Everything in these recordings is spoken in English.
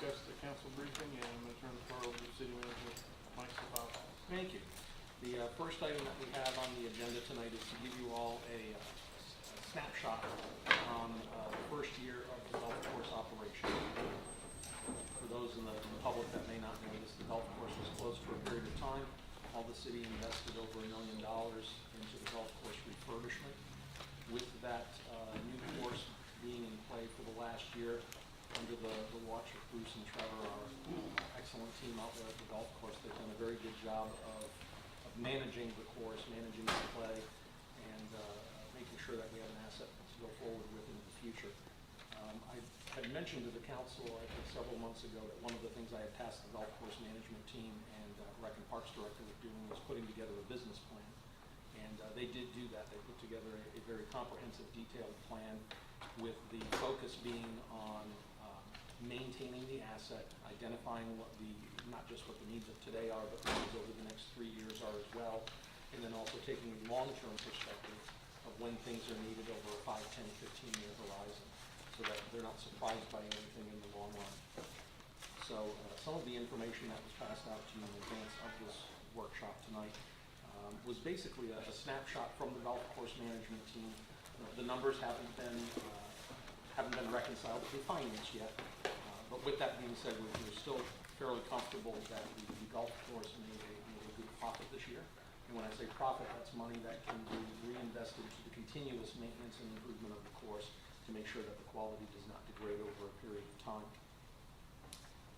discuss the council briefing, and I'm going to turn the floor over to City Manager Mike Sofala. Thank you. The first item that we have on the agenda tonight is to give you all a snapshot on the first year of the golf course operation. For those in the public that may not know this, the golf course was closed for a period of time. All the city invested over $1 million into the golf course refurbishment. With that new course being in play for the last year, under the watch of Bruce and Trevor, our excellent team out there at the golf course, they've done a very good job of managing the course, managing the play, and making sure that we have an asset to go forward with into the future. I had mentioned to the council, I think several months ago, that one of the things I had tasked the golf course management team and Rec and Parks Director with doing was putting together a business plan. And they did do that. They put together a very comprehensive, detailed plan with the focus being on maintaining the asset, identifying what not just what the needs of today are, but the needs over the next 3 years are as well, and then also taking a long-term perspective of when things are needed over a 5, 10, 15-year horizon, so that they're not surprised by anything in the long run. So some of the information that was passed out to you in advance of this workshop tonight was basically a snapshot from the golf course management team. The numbers haven't been reconciled through finance yet, but with that being said, we're still fairly comfortable that the golf course made a good profit this year. And when I say profit, that's money that can be reinvested to the continuous maintenance and improvement of the course to make sure that the quality does not degrade over a period of time.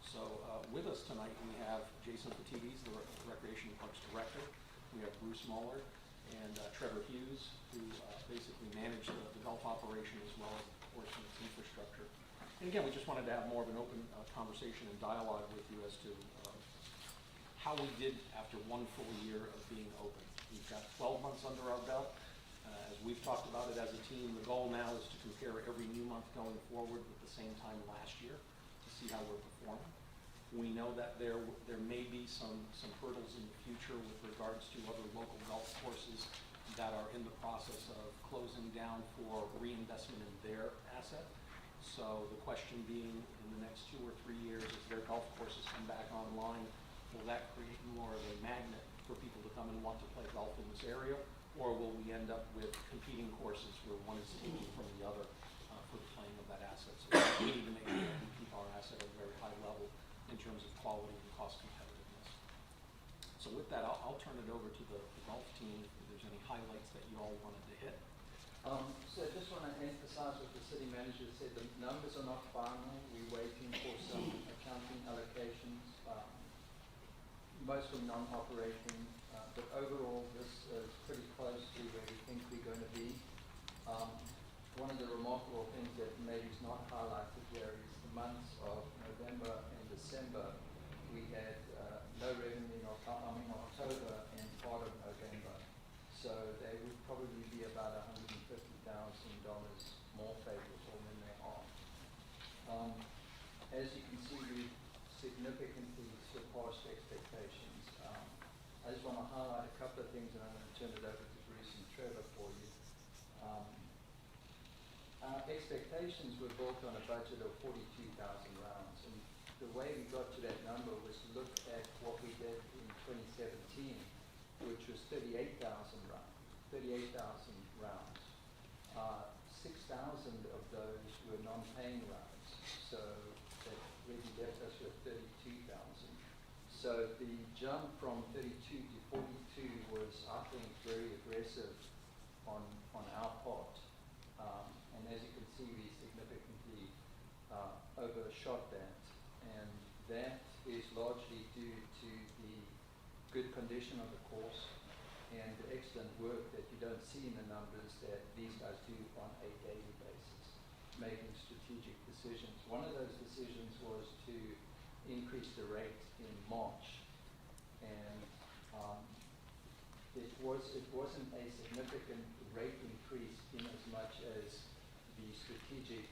So with us tonight, we have Jason Fatides, the Recreation and Parks Director. We have Bruce Muller and Trevor Hughes, who basically manage the golf operation as well as the course and its infrastructure. And again, we just wanted to have more of an open conversation and dialogue with you as to how we did after one full year of being open. We've got 12 months under our belt. As we've talked about it as a team, the goal now is to compare every new month going forward with the same time last year to see how we're performing. We know that there may be some hurdles in the future with regards to other local golf courses that are in the process of closing down for reinvestment in their asset. So the question being, in the next 2 or 3 years, as their golf courses come back online, will that create more of a magnet for people to come and want to play golf in this area? Or will we end up with competing courses where one is taking from the other for the playing of that asset? So we need to make sure that we keep our asset at a very high level in terms of quality and cost competitiveness. So with that, I'll turn it over to the golf team if there's any highlights that you all wanted to hit. So I just want to emphasize what the city manager said. The numbers are not final. We're waiting for some accounting allocations, mostly non-operating, but overall this is pretty close to where we think we're going to be. One of the remarkable things that maybe is not highlighted here is the months of November and December. We had no revenue in October and part of November. So they would probably be about $150,000 more favorable than they are. As you can see, we significantly surpassed expectations. I just want to highlight a couple of things, and I'm going to turn it over to Bruce and Trevor for you. Our expectations were built on a budget of 42,000 rounds, and the way we got to that number was to look at what we did in 2017, which was 38,000 rounds. 6,000 of those were non-paying rounds, so that really left us with 32,000. So the jump from 32 to 42 was, I think, very aggressive on our part. And as you can see, we significantly overshot that. And that is largely due to the good condition of the course and the excellent work that you don't see in the numbers that these guys do on a daily basis, making strategic decisions. One of those decisions was to increase the rate in March. And it wasn't a significant rate increase in as much as the strategic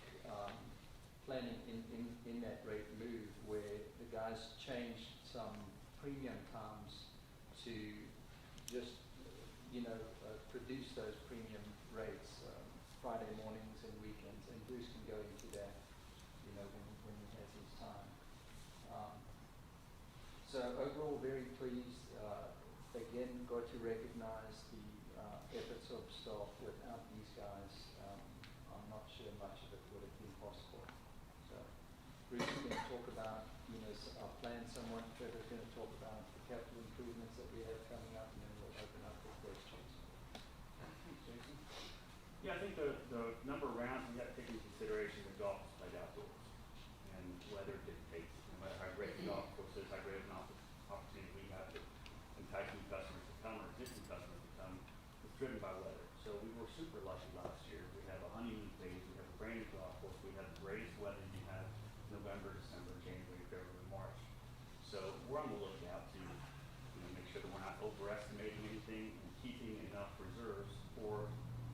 planning in that rate move, where the guys changed some premium times to just produce those premium rates Friday mornings and weekends, and Bruce can go into that when he has his time. So overall, very pleased. Again, got to recognize the efforts of staff. Without these guys, I'm not sure much of it would have been possible. So Bruce is going to talk about, our plan somewhat. Trevor's going to talk about the capital improvements that we have coming up, and then we'll open up for questions. Jason? Yeah, I think the number of rounds we have to take into consideration the golf is played outdoors, and weather dictates, no matter how great the golf course is, how great an opportunity we have to entice new customers to come or existing customers to come, it's driven by weather. So we were super lucky last year. We have a honeymoon phase, we have a brand new golf course, we have the greatest weather you have November, December, January, February, March. So we're on the lookout to, make sure that we're not overestimating anything and keeping enough reserves, or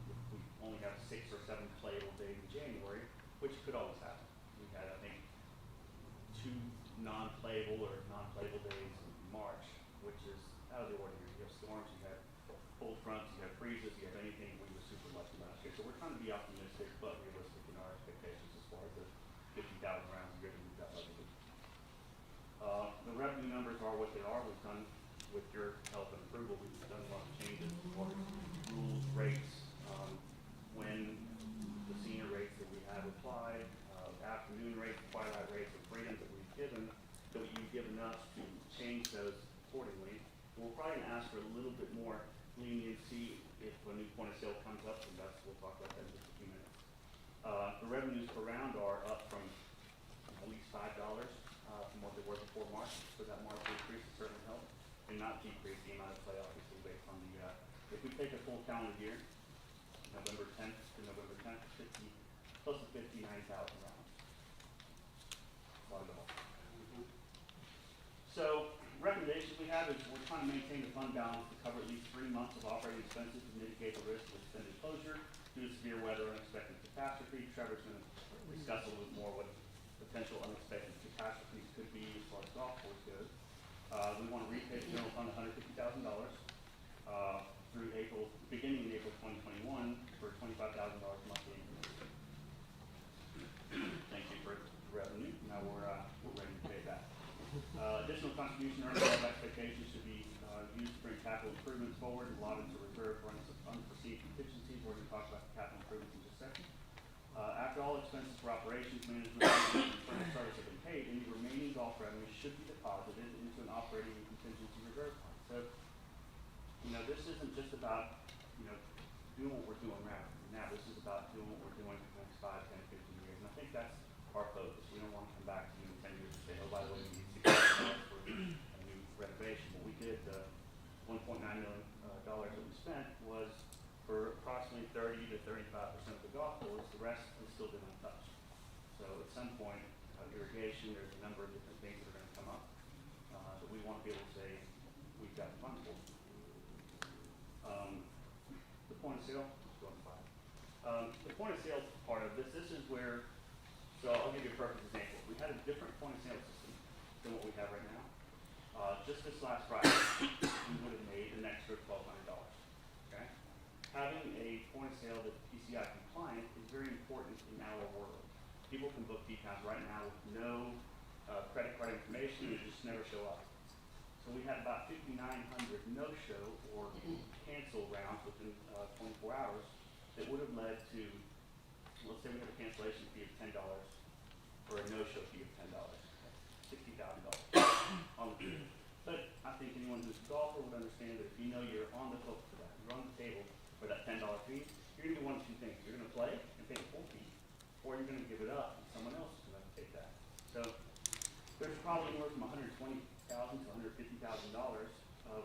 if we only have 6 or 7 playable days in January, which could always happen. We had, I think, 2 non-playable days in March, which is out of the ordinary. You have storms, you have cold fronts, you have freezes, you have anything. We were super lucky last year. So we're trying to be optimistic but realistic in our expectations as far as the 50,000 rounds a year that we've got budgeted. The revenue numbers are what they are. We've done, with your help and approval, we've done a lot of changes as far as rules, rates, when the senior rates that we have applied, afternoon rates, twilight rates, the freedoms that we've given, that you've given us to change those accordingly. We're probably going to ask for a little bit more leniency if a new point of sale comes up, and we'll talk about that in just a few minutes. The revenues per round are up from at least $5 from what they were before March, so that March increase has certainly helped, and not decrease the amount of play, obviously, based on the, if we take a full calendar year, November 10th to November 10th, close to 59,000 rounds. A lot of golf. So, recommendations we have is we're trying to maintain the fund balance to cover at least 3 months of operating expenses to mitigate the risk of extended closure due to severe weather or unexpected catastrophe. Trevor's going to discuss a little bit more what potential unexpected catastrophes could be as far as golf course goes. We want to repay the general fund $150,000 through beginning in April 2021 for $25,000 monthly increments. Thank you for the revenue. Now we're ready to pay that. Additional contribution earnings above expectations should be used to bring capital improvements forward and allotted to reserve for unforeseen contingencies. We're going to talk about the capital improvements in just a second. After all expenses for operations, management, and furnace service have been paid, any remaining golf revenue should be deposited into an operating and contingency reserve fund. So, this isn't just about, doing what we're doing right now. This is about doing what we're doing for the next 5, 10, 15 years. And I think that's our focus. We don't want to come back to you in 10 years and say, oh, by the way, we need $60,000 for a new renovation. What we did, the $1.9 million that we spent was for approximately 30 to 35% of the golf course. The rest has still been untouched. So at some point, irrigation, there's a number of different things that are going to come up that we want to be able to say we've got the funds for. The point of sale, let's go on by. The point of sale part of this is where, so I'll give you a perfect example. We had a different point of sale system than what we have right now. Just this last Friday, we would have made an extra $1,200. Okay? Having a point of sale that's PCI compliant is very important in our world. People can book tee times right now with no credit card information and just never show up. So we had about 5,900 no-show or cancel rounds within 24 hours that would have led to, let's say we have a cancellation fee of $10 or a no-show fee of $10, $60,000 on the field. But I think anyone who's a golfer would understand that if you know you're on the hook for that, you're on the table for that $10 fee, you're going to do one of two things. You're going to play and pay the full fee, or you're going to give it up and someone else is going to have to take that. So there's probably anywhere from $120,000 to $150,000 of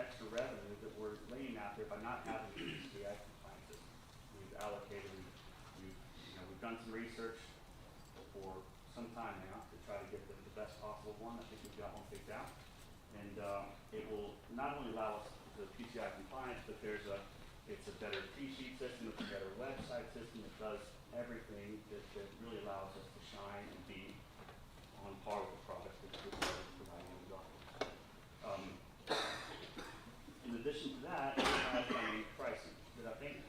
extra revenue that we're laying out there by not having the PCI compliance system. We've allocated, we've done some research for some time now to try to get the best possible one. I think we've got one picked out. And it will not only allow us the PCI compliance, but it's a better tee sheet system, it's a better website system. It does everything that really allows us to shine and be on par with the product that we're providing in the golf. In addition to that, we have pricing that I think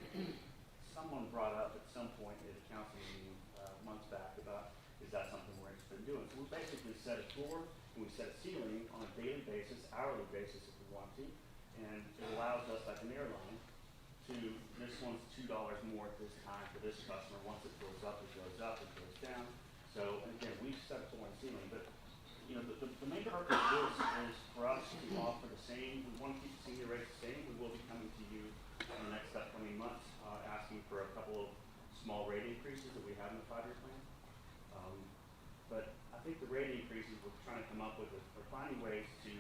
someone brought up at some point at a council meeting months back about, is that something we're interested in doing? So we basically set a floor And we set a ceiling on a daily basis, hourly basis if we want to, and it allows us, like an airline, to, this one's $2 more at this time for this customer. Once it goes up, it goes up, it goes down. So, and again, we set a floor and ceiling, but, you know, the main purpose of this is for us to offer the same, we want to keep the senior rates the same. We will be coming to you in the next upcoming months, asking for a couple of small rate increases that we have in the 5-year plan. But I think the rate increases we're trying to come up with are finding ways to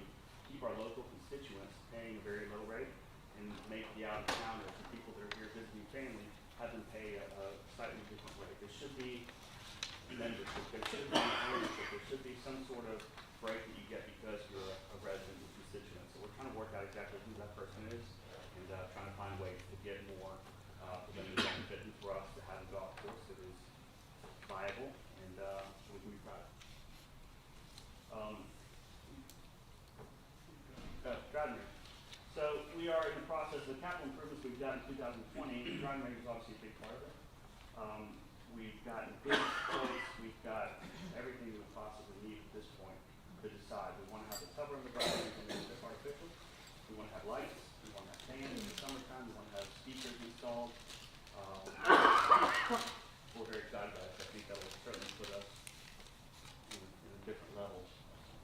keep our local constituents paying a very low rate and make the out-of-towners, the people that are here visiting family, have them pay a slightly different rate. There should be membership, there should be ownership, there should be some sort of break that you get because you're a resident and constituent. So we're trying to work out exactly who that person is and trying to find ways to get more for them to benefit and for us to have a golf course that is viable and we can be proud of. Driving range. So we are in the process of the capital improvements we've done in 2020. The driving range is obviously a big part of it. We've gotten big quotes. We've got everything we possibly need at this point to decide. We want to have the cover on the driving range and make it artificial. We want to have lights. We want to have fans in the summertime. We want to have speakers installed. We're very excited about it. I think that will certainly put us in a different level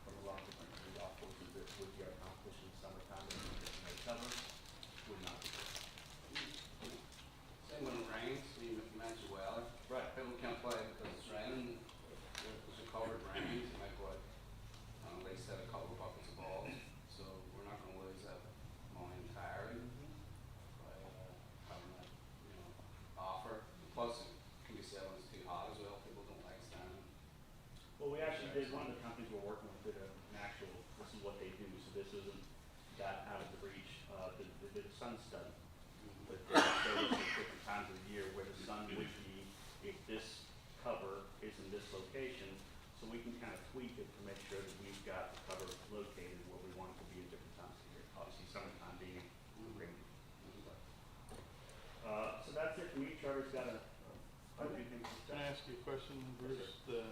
from a lot of different golf courses that would be our competition in the summertime. And cover would not be good. Same when it rains, you mentioned weather. Right. People can't play because it's raining. There's a covered range, you might put, they said a couple of buckets of balls. So we're not going to lose that money entirely by having that, offer. Plus, it can be said when it's too hot as well. People don't like standing. Well, we actually did, one of the companies we're working with did an actual, this is what they do, so this isn't that out of the reach. They did a sun study. But they showed us at different times of the year where the sun would be if this cover is in this location, so we can kind of tweak it to make sure that we've got the cover located where we want it to be at different times of the year. Obviously, summertime being rainy. So that's it for me. Charter's got a few things to Can say. I ask you a question, Bruce? The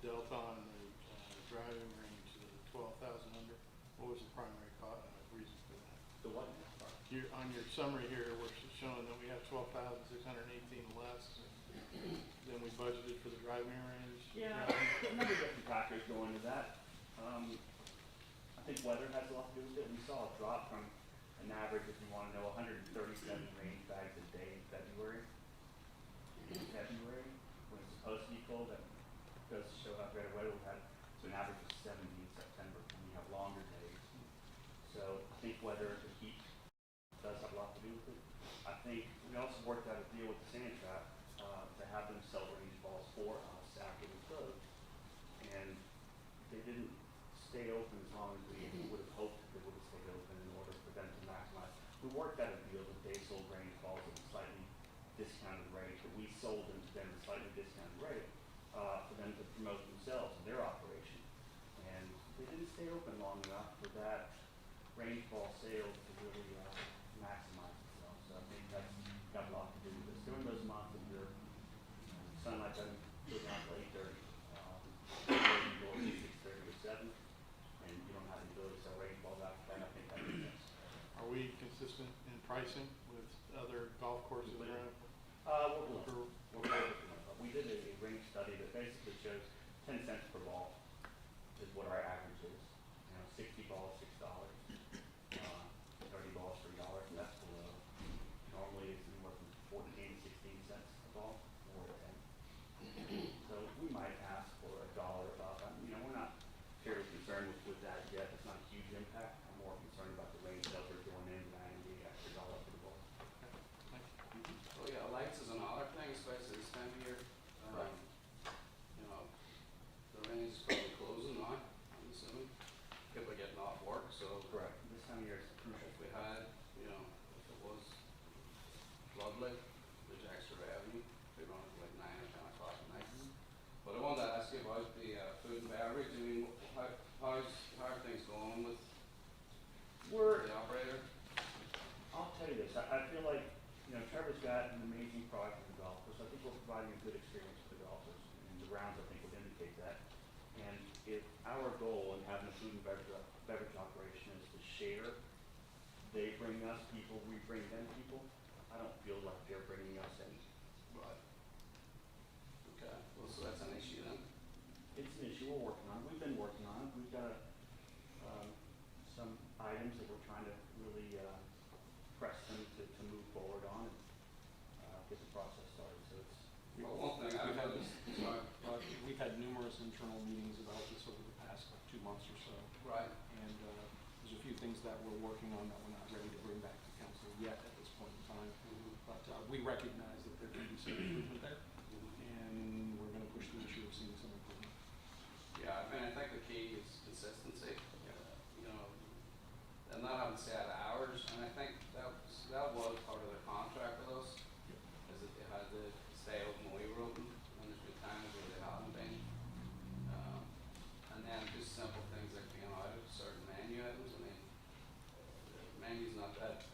delta on the driving range, the 12,000 under, what was the primary reason for that? The what? On your summary here, we're showing that we have 12,618 less than we budgeted for the driving range. Yeah, a number of different factors go into that. I think weather has a lot to do with it. We saw a drop from an average, if you want to know, 137 range bags a day in February. When it's supposed to be cold, that goes to show how great a weather we had. So an average of 70 in September, and we have longer days. So I think weather, the heat, does have a lot to do with it. I think we also worked out a deal with the sand trap to have them sell range balls for us after we closed. And they didn't stay open as long as we would have hoped they would have stayed open in order for them to maximize. We worked out a deal that they sold range balls at a slightly discounted rate, but we sold them to them at a slightly discounted rate for them to promote themselves and their operation. And they didn't stay open long enough for that range ball sale to really maximize itself. So I think that's got a lot to do with this. During those months of your sunlight doesn't go down to 8:30, you go to 6:30 or 7, and you don't have the ability to sell range balls after that. I think that makes sense. Are we consistent in pricing with other golf courses around? We're we did a range study that basically shows 10 cents per ball is what our average is. 60 balls, $6. 30 balls, $3. That's below. Normally it's anywhere from 14 to 16 cents a ball, or 10. So we might ask for $1 above. We're not terribly concerned with that yet. It's not a huge impact. I'm more concerned about the range sales we're going in and the extra dollar for the ball. Oh yeah, lights is another thing, especially this time of year. Right. The range is probably closing now, I'm assuming. People are getting off work, so. Correct. This time of year is crucial. If we had, if it was floodlight, there's extra revenue. We run it like 9 or 10 o'clock at night. But I wanted to ask you about the food and our goal in having a food and beverage operation is to share. They bring us people, we bring them people. I don't feel like they're bringing us any. Right. Okay, well, so that's an issue then. It's an issue we're working on. We've been working on it. We've got some items that we're trying to really press them to move forward on and get the process started. So it's Well, one thing I've had is, sorry, We've had numerous internal meetings about this over the past 2 months or so. right, And there's a few things that we're working on that we're not ready to bring back to council yet at this point in time. But we recognize that there can be some improvement there, and we're gonna push the issue of seeing some improvement. yeah, I mean, I think the key is consistency, you know, and not having set hours, and I think that was part of their contract with us, is that they had to stay open when we were open, and there's been times where they haven't been. And then just simple things like being out of certain menu items, I mean, the menu's not that,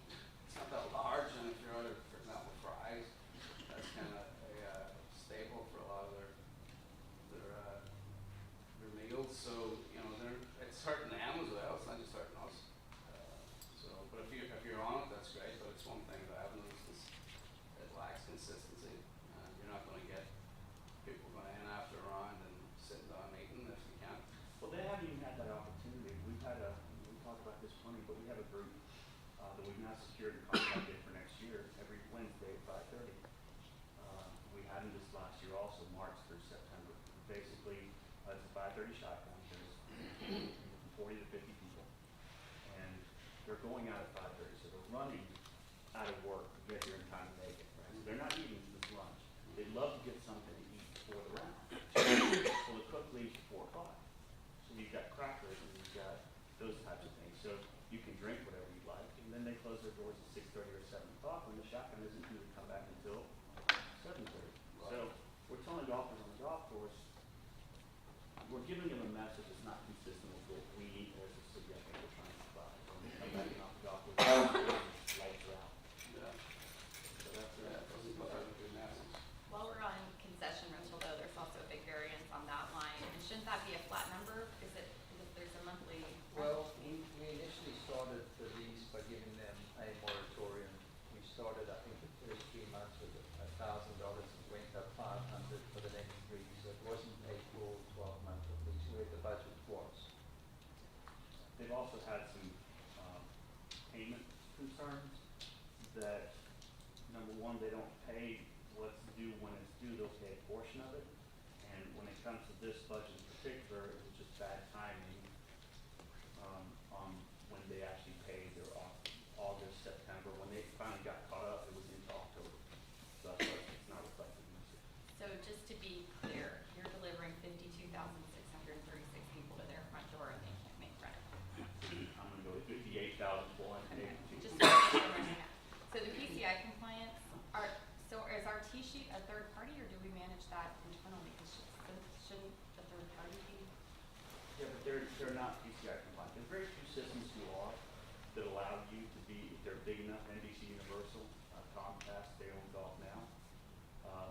it's not that large, and if you're out of, for example, fries, that's kind of a staple for a lot of their meals, so, you know, it's hurting them as well, it's not just hurting us. So, but if you're on it, that's great, but it's one thing that I've noticed is it lacks consistency. You're not gonna get people going in after a round and sitting down and eating if you can't. well, they haven't even had that opportunity. We've had we talked about this plenty, but we have a group that we've now secured and contracted for next year, every Wednesday at 5:30. We had them this last year also, March through September. Basically, it's a 5:30 shotgun. There's 40 to 50 people, and they're going out at 5:30, so they're running out of work to get here in time to make it. Right? So they're not eating this lunch. They'd love to get something to eat before the round. So the cook leaves at 4 o'clock. So you've got crackers and you've got those types of things. So you can drink whatever you like, and then they close their doors at 6:30 or 7 o'clock when the shotgun isn't due to come back until 7:30. So we're telling golfers on the golf course, we're giving them a message that's not consistent with what we as a city, I think, we're trying to provide. So when they come back in off the golf course, lights are out. Yeah, So that's yeah, those are good messages. While we're on concession rental though, there's also a big variance on that line, and shouldn't that be a flat number? Is it, because there's a monthly Well, rental fee? we initially started for these by giving them a moratorium. We started, I think, the first 3 months with $1,000 and went up 500 for the next 3. So it wasn't a full 12-month at least where the budget was. They've also had some payment concerns that, number one, they don't pay what's due when it's due, they'll pay a portion of it. And when it comes to this budget in particular, it was just bad timing on when they actually paid their August, September. When they finally got caught up, it was into October. So that's why it's not reflected in this. So just to be clear, you're delivering 52,636 people to their front door and they can't make rent. I'm gonna go with 58,482. Just so the PCI compliance, is our T-sheet a third party or do we manage that internally? 'Cause shouldn't the third party be? Yeah, but they're not PCI compliant. There's very few systems who are that allow you to be, if they're big enough, NBC Universal, Comcast, they own Golf Now.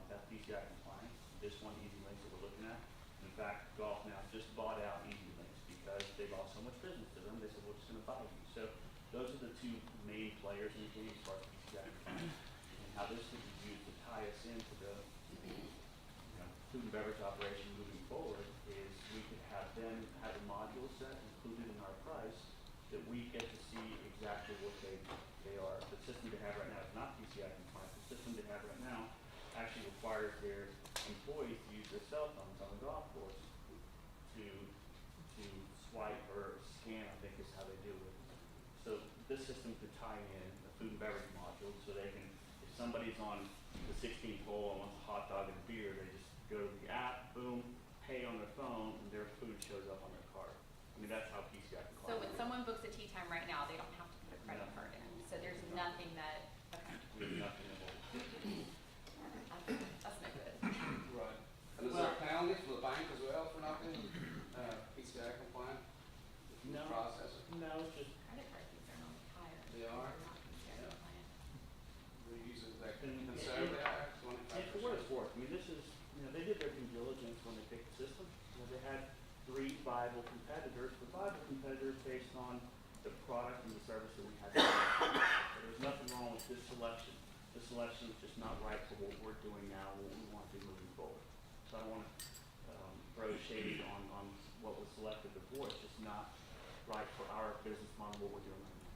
That's PCI compliant. This one, Easy Links that we're looking at. In fact, Golf Now just bought out Easy Links because they lost so much business to them. They said, we're just gonna buy you. So those are the two main players in the game as far as PCI compliance. And how this could be used to tie us into the food and beverage operation moving forward is we could have them have a module set included in our price that we get to see exactly what they are. The system they have right now is not PCI compliant. The system they have right now actually requires their employees to use their cell phones on the golf course to swipe or scan, I think is how they do it. So this system could tie in the food and beverage module so they can, if somebody's on the 16th hole and wants a hot dog and a beer, they just go to the app, boom, pay on their phone, and their food shows up on their card. I mean, that's how PCI compliant. So when someone books a tea time right now, they don't have to put a credit No. card in. So there's nothing that, okay, We have nothing involved. that's no good. Right. And is there a penalty for the bank as well for not being PCI compliant? No. Processor? No, it's just, Credit card fees are normally higher. They are? They're not PCI Yeah. compliant. We use it like And- conservative, 25%. yeah, for what it's worth, I mean, this is, they did their due diligence when they picked the system. They had 3 viable selection is just not right for what we're doing now, what we want to do moving forward. So I don't want to throw shade on what was selected before, it's just not right for our business model, what we're doing right now.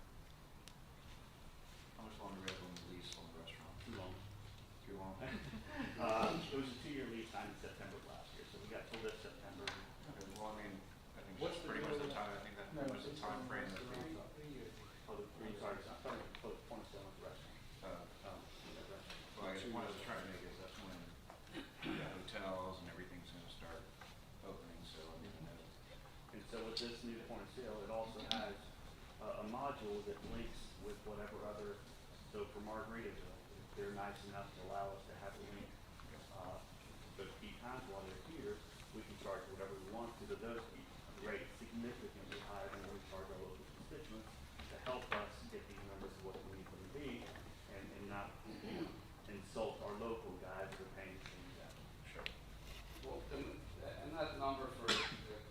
How much longer do we have on the lease on the restaurant? Too long. Too long? It was a 2-year lease signed in September of last year, so we got till this September. Okay, well, I mean, I think What's that's the pretty much deal the with- time, I think that's No, pretty much the it's time on frame the that restaurant. we, For the point of sale at the restaurant. That restaurant. well, I guess one I was trying to make is that's when the hotels and everything's gonna start opening, so I mean, And so with this new point of sale, it also has a module that links with whatever other, so for Margaritaville, if they're nice enough to allow us to have a link, those key times while they're here, we can charge whatever we want to those key rates significantly higher than what we charge our local constituents to help us get these numbers to what we need them to be and not, insult our local guys that are paying the same exact. sure. Well, and that number for the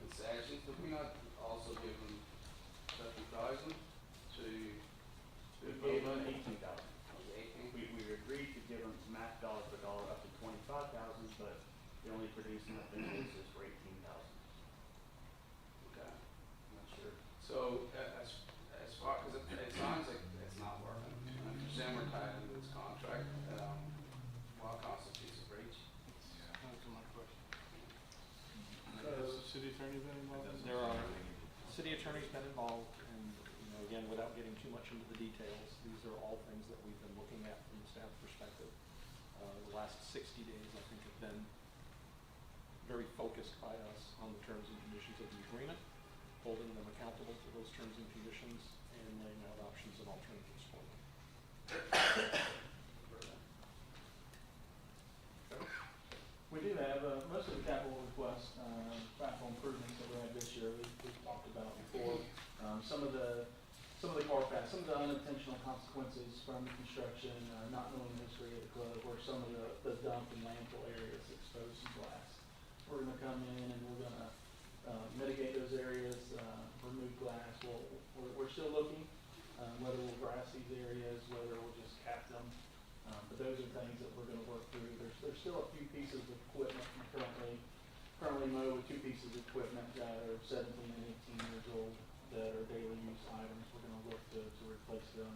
concessions, did we not also give them 50,000 to? We gave them 18,000. Was it 18? We agreed to give them max dollar for dollar up to 25,000, but they're only producing the invoices for 18,000. Okay, I'm not sure. So, as far, because it sounds like it's not working, and for some we're tied into this contract, what constitutes a breach? That's my question. Has the city attorney been involved in this? There are, city attorney's been involved, and, you know, again, without getting too much into the details, these are all things that we've been looking at from the staff perspective. The last 60 days, I think, have been very focused by us on the terms and conditions of the agreement, holding them accountable to those terms and conditions, and laying out options and alternatives for them. We do have, most of the capital requests, capital improvements that we had this year, we've talked about before. Some of the car paths, some of the unintentional consequences from the construction, not knowing the history of the club, or some of the dump and landfill areas exposed to blast. We're gonna come in and we're gonna, mitigate those areas, remove glass. We're still looking, whether we'll grass these areas, whether we'll just cap them. But those are things that we're gonna work through. There's still a few pieces of equipment we currently mow with 2 pieces of equipment that are 17 and 18 years old that are daily use items. We're gonna look to replace them,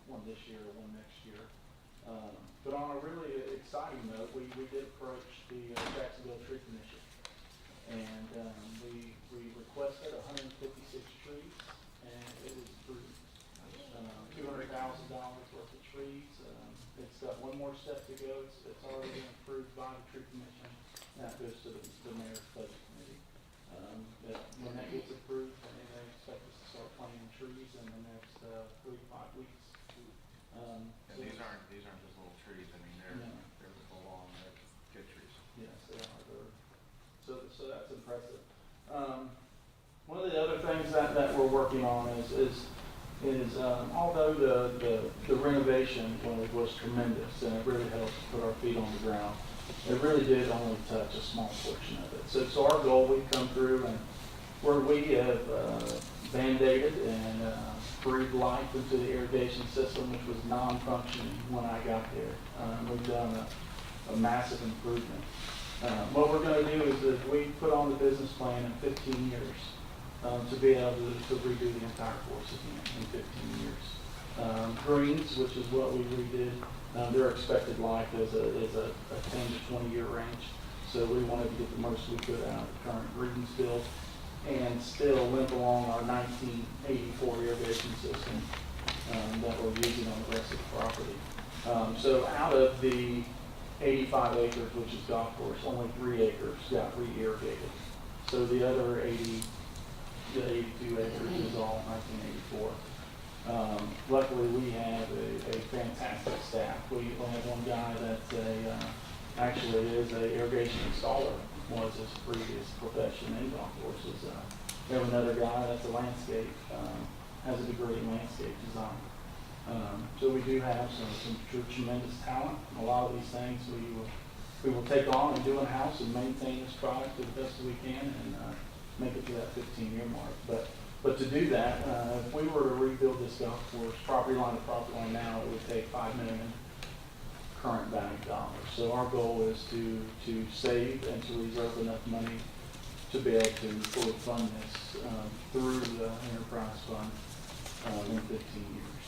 one this year, one next year. But on a really exciting note, we did approach the Jacksonville Tree Commission. And we requested 156 trees, and it was approved. $200,000 worth of trees. It's got one more step to go. It's already been approved by the tree commission. Now it goes to the mayor's budget committee. But when that gets approved, I mean, they expect us to start planting trees in the next 3 to 5 weeks. And So- these aren't just little trees, I mean, No. they're full on, they're good trees. Yes, they are. So that's impressive. One of the other things that we're working on is although the renovation was tremendous and it really helped put our feet on the ground, it really did only touch a small portion of it. So our goal, we've come through and where we have band-aided and breathed life into the irrigation system, which was non-functioning when I got there. We've done a massive improvement. What we're going to do is that we put on the business plan in 15 years to be able to redo the entire course again in 15 years. Greens, which is what we redid, their expected life is a 10 to 20 year range. So we wanted to get the most we could out of the current greens field and still limp along our 1984 irrigation system that we're using on the rest of the property. So out of the 85 acres, which is golf course, only 3 acres got re-irrigated. So the other 82 acres is all 1984. Luckily, we have a fantastic staff. We have one guy that actually is an irrigation installer, was his previous profession in golf courses. We have another guy that's a landscape, has a degree in landscape design. So we do have some tremendous talent. A lot of these things we will take on and do in-house and maintain this product to the best we can and make it to that 15-year mark. But to do that, if we were to rebuild this golf course property line to property line now, it would take $5 million. current bank dollars. So our goal is to save and to reserve enough money to be able to fully fund this through the enterprise fund in 15 years.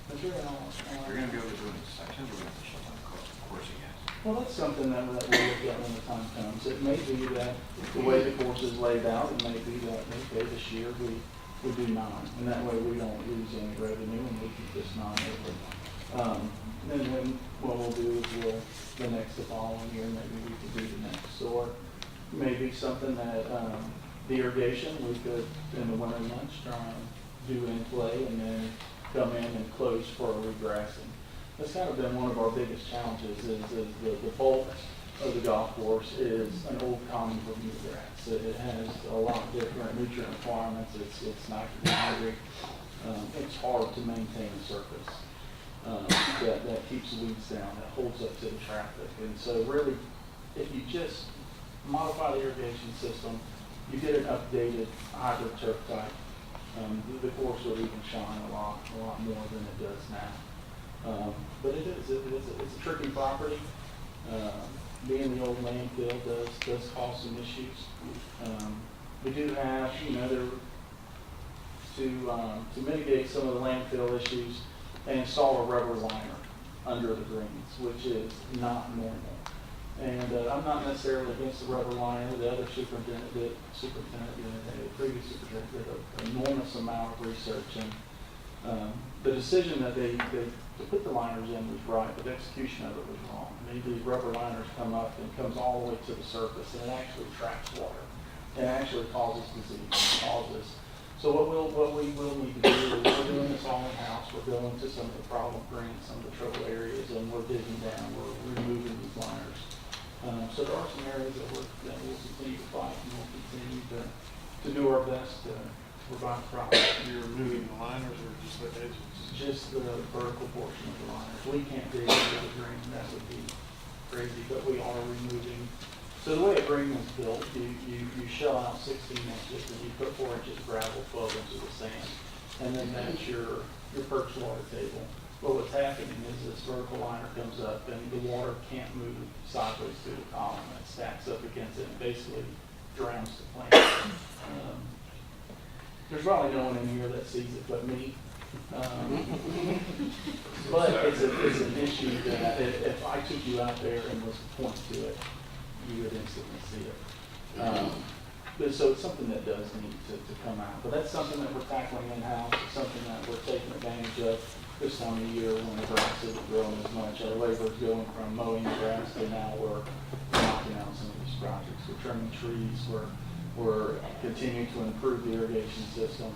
That's really all. If you're gonna be able to do it in sections, we're gonna have to shut down the course again. Well, that's something that we'll look at when the time comes. It may be that the way the course is laid out, it may be that, okay, this year we do 9, and that way we don't lose any revenue and we keep this 9 open. And then what we'll do is the following year, maybe we could do the next. Or maybe something that, the irrigation, we could, in the winter months, try and do in play and then come in and close for regrassing. That's kind of been one of our biggest challenges is the bulk of the golf course is an old common Bermuda grass. It has a lot of different nutrient requirements. It's nitrogen hungry. It's hard to maintain the surface. That keeps the weeds down, that holds up to the traffic. And so really, if you just modify the irrigation system, you get an updated hybrid turf type, the course will even shine a lot more than it does now. But it's a tricky property. Being the old landfill does cause some issues. We do have, to mitigate some of the landfill issues, and install a rubber liner under the greens, which is not normal. And I'm not necessarily against the rubber liner. The other previous superintendent did an enormous amount of research, and the decision that they to put the liners in was right, but the execution of it was wrong. These rubber liners come up and comes all the way to the surface, and it actually traps water. It actually causes disease. So what we will need to do is we're doing this all in-house. We're going to some of the problem greens, some of the trouble areas, and we're digging down. We're removing these liners. So there are some areas that we'll continue to fight, and we'll continue to do our best to provide profit. You're removing the liners or just the edges? Just the vertical portion of the liners. We can't dig into the green, that would be crazy, but we are removing. So the way a green is built, you shell out 16 inches and you put 4 inches of gravel, 12 inches of sand, and then that's your perch water table. Well, what's happening is this vertical liner comes up and the water can't move sideways through the column. It stacks up against it and basically drowns the plant. There's probably no one in here that sees it but me. But it's an issue that if I took you out there and was to point to it, you would instantly see it. So it's something that does need to come out. But that's something that we're tackling in-house. It's something that we're taking advantage of this time of year when the grass isn't growing as much. Our labor is going from mowing the grass to now we're knocking out some of these projects. We're trimming trees. We're continuing to improve the irrigation system.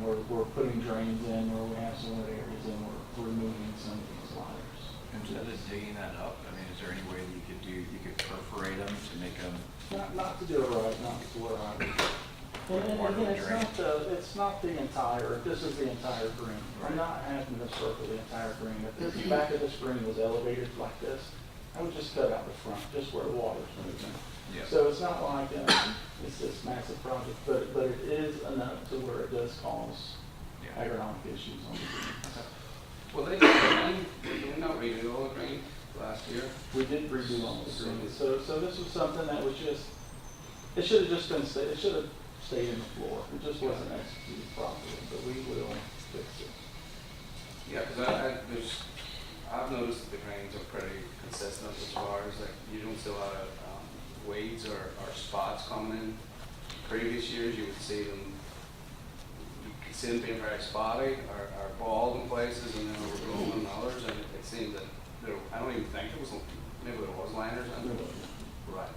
We're putting drains in where we have some wet areas, and we're removing some of these liners. Instead of digging that up, I mean, is there any way that you could perforate them to make them? Not to do it right, not to where I would. And again, it's not the entire, this is the entire green. I'm not having to circle the entire green. If the back of this green was elevated like this, I would just cut out the front, just where the water's moving. Yeah. So it's not like it's this massive project, but it is enough to where it does cause Yeah. agronomic issues on the green. Well, they did not redo all the green last year. We did redo all the green. So this was something that was just, it should have just been, it should have stayed in the floor. It just wasn't executed properly, but we will fix it. Yeah, because I've noticed that the grains are pretty consistent as far as like you don't see a lot of weeds or spots coming in. Previous years you would see them, you could see them being very spotty or bald in places and then overgrown in others, and it seemed that I don't even think it was, maybe there was liners in there. Right.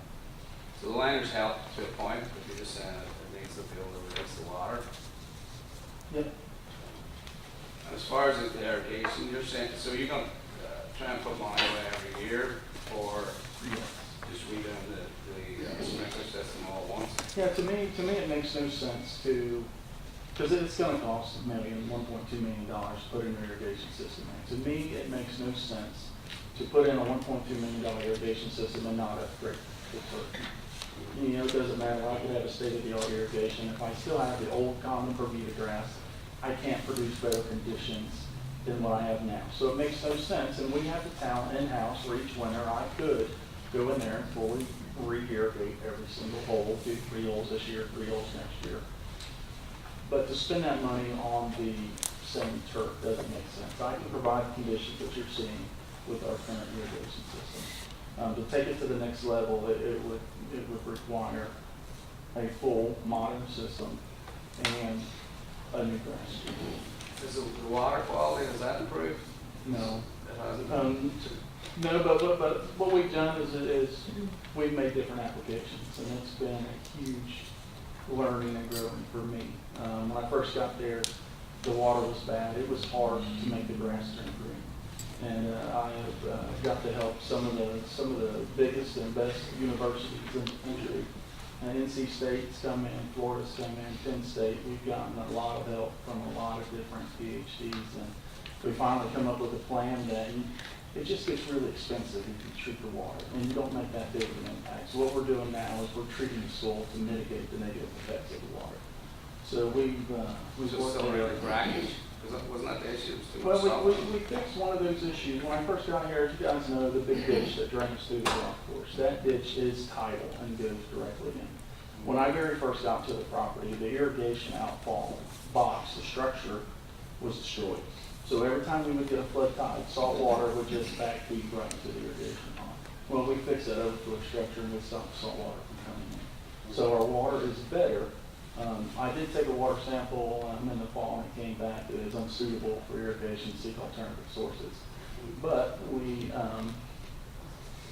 So the liners help to a point, but you're just saying it needs to be able to release the water. Yep. As far as the irrigation, you're saying, so you're gonna try and put money away every year, or just redoing the sprinkler system all at once? Yeah, to me, it makes no sense to, because it's gonna cost $1.2 million to put in an irrigation system in. To me, it makes no sense to put in a $1.2 million irrigation system and not upgrade it. It doesn't matter, I could have a state-of-the-art irrigation. If I still have the old common Bermuda grass, I can't produce better conditions than what I have now. So it makes no sense, and we have the talent in-house for each winter. I could go in there and fully re-irrigate every single hole, do 3 holes this year, 3 holes next year. But to spend that money on the same turf doesn't make sense. I can provide the conditions that you're seeing with our current irrigation system. To take it to the next level, it would require a full modern system and a new grass. Is the water quality, has that improved? No. It hasn't? No, but what we've done is we've made different applications, and it's been a huge learning and growing for me. When I first got there, the water was bad. It was hard to make the grass turn green. And I have got to help some of the biggest and best universities in the country. NC State's come in, Florida's come in, Penn State. We've gotten a lot of help from a lot of different PhDs, and we finally come up with a plan that it just gets really expensive if you treat the water, and you don't make that big of an impact. So what we're doing now is we're treating the soil to mitigate the negative effects of the water. So we've Just worked still on- really brackish? Wasn't that the issue? It was too Well, much salt? we fixed one of those issues. When I first got here, as you guys know, the big ditch that drains through the golf course, that ditch is tidal and goes directly in. When I very first got to the property, the irrigation outfall box, the structure, was destroyed. So every time we would get a flood tide, salt water would just backfeed right into the irrigation pond. Well, we fixed that overflow structure and we stopped salt water from coming in. So our water is better. I did take a water sample in the fall, and it came back that it is unsuitable for irrigation, seek alternative sources. But we,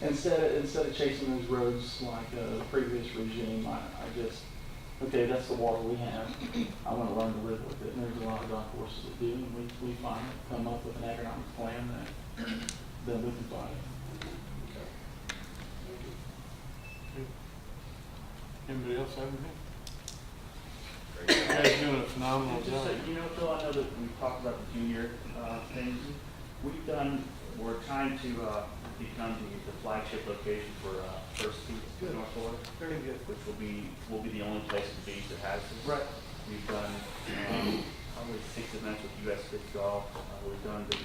instead of chasing those roads like the previous regime, I just, okay, that's the water we have. I want to learn to live with it. And there's a lot of golf courses that do, and we finally come up with an economic plan that we can buy. Anybody else have anything? You guys doing a phenomenal Just job. so, Phil, I know that we talked about the junior, thing. We're trying to, become the flagship location for, First Tee in North Florida. Very good. Which will be the only place in the beach that has this. Right. We've done, probably 6 events with US Disc Golf. We're doing the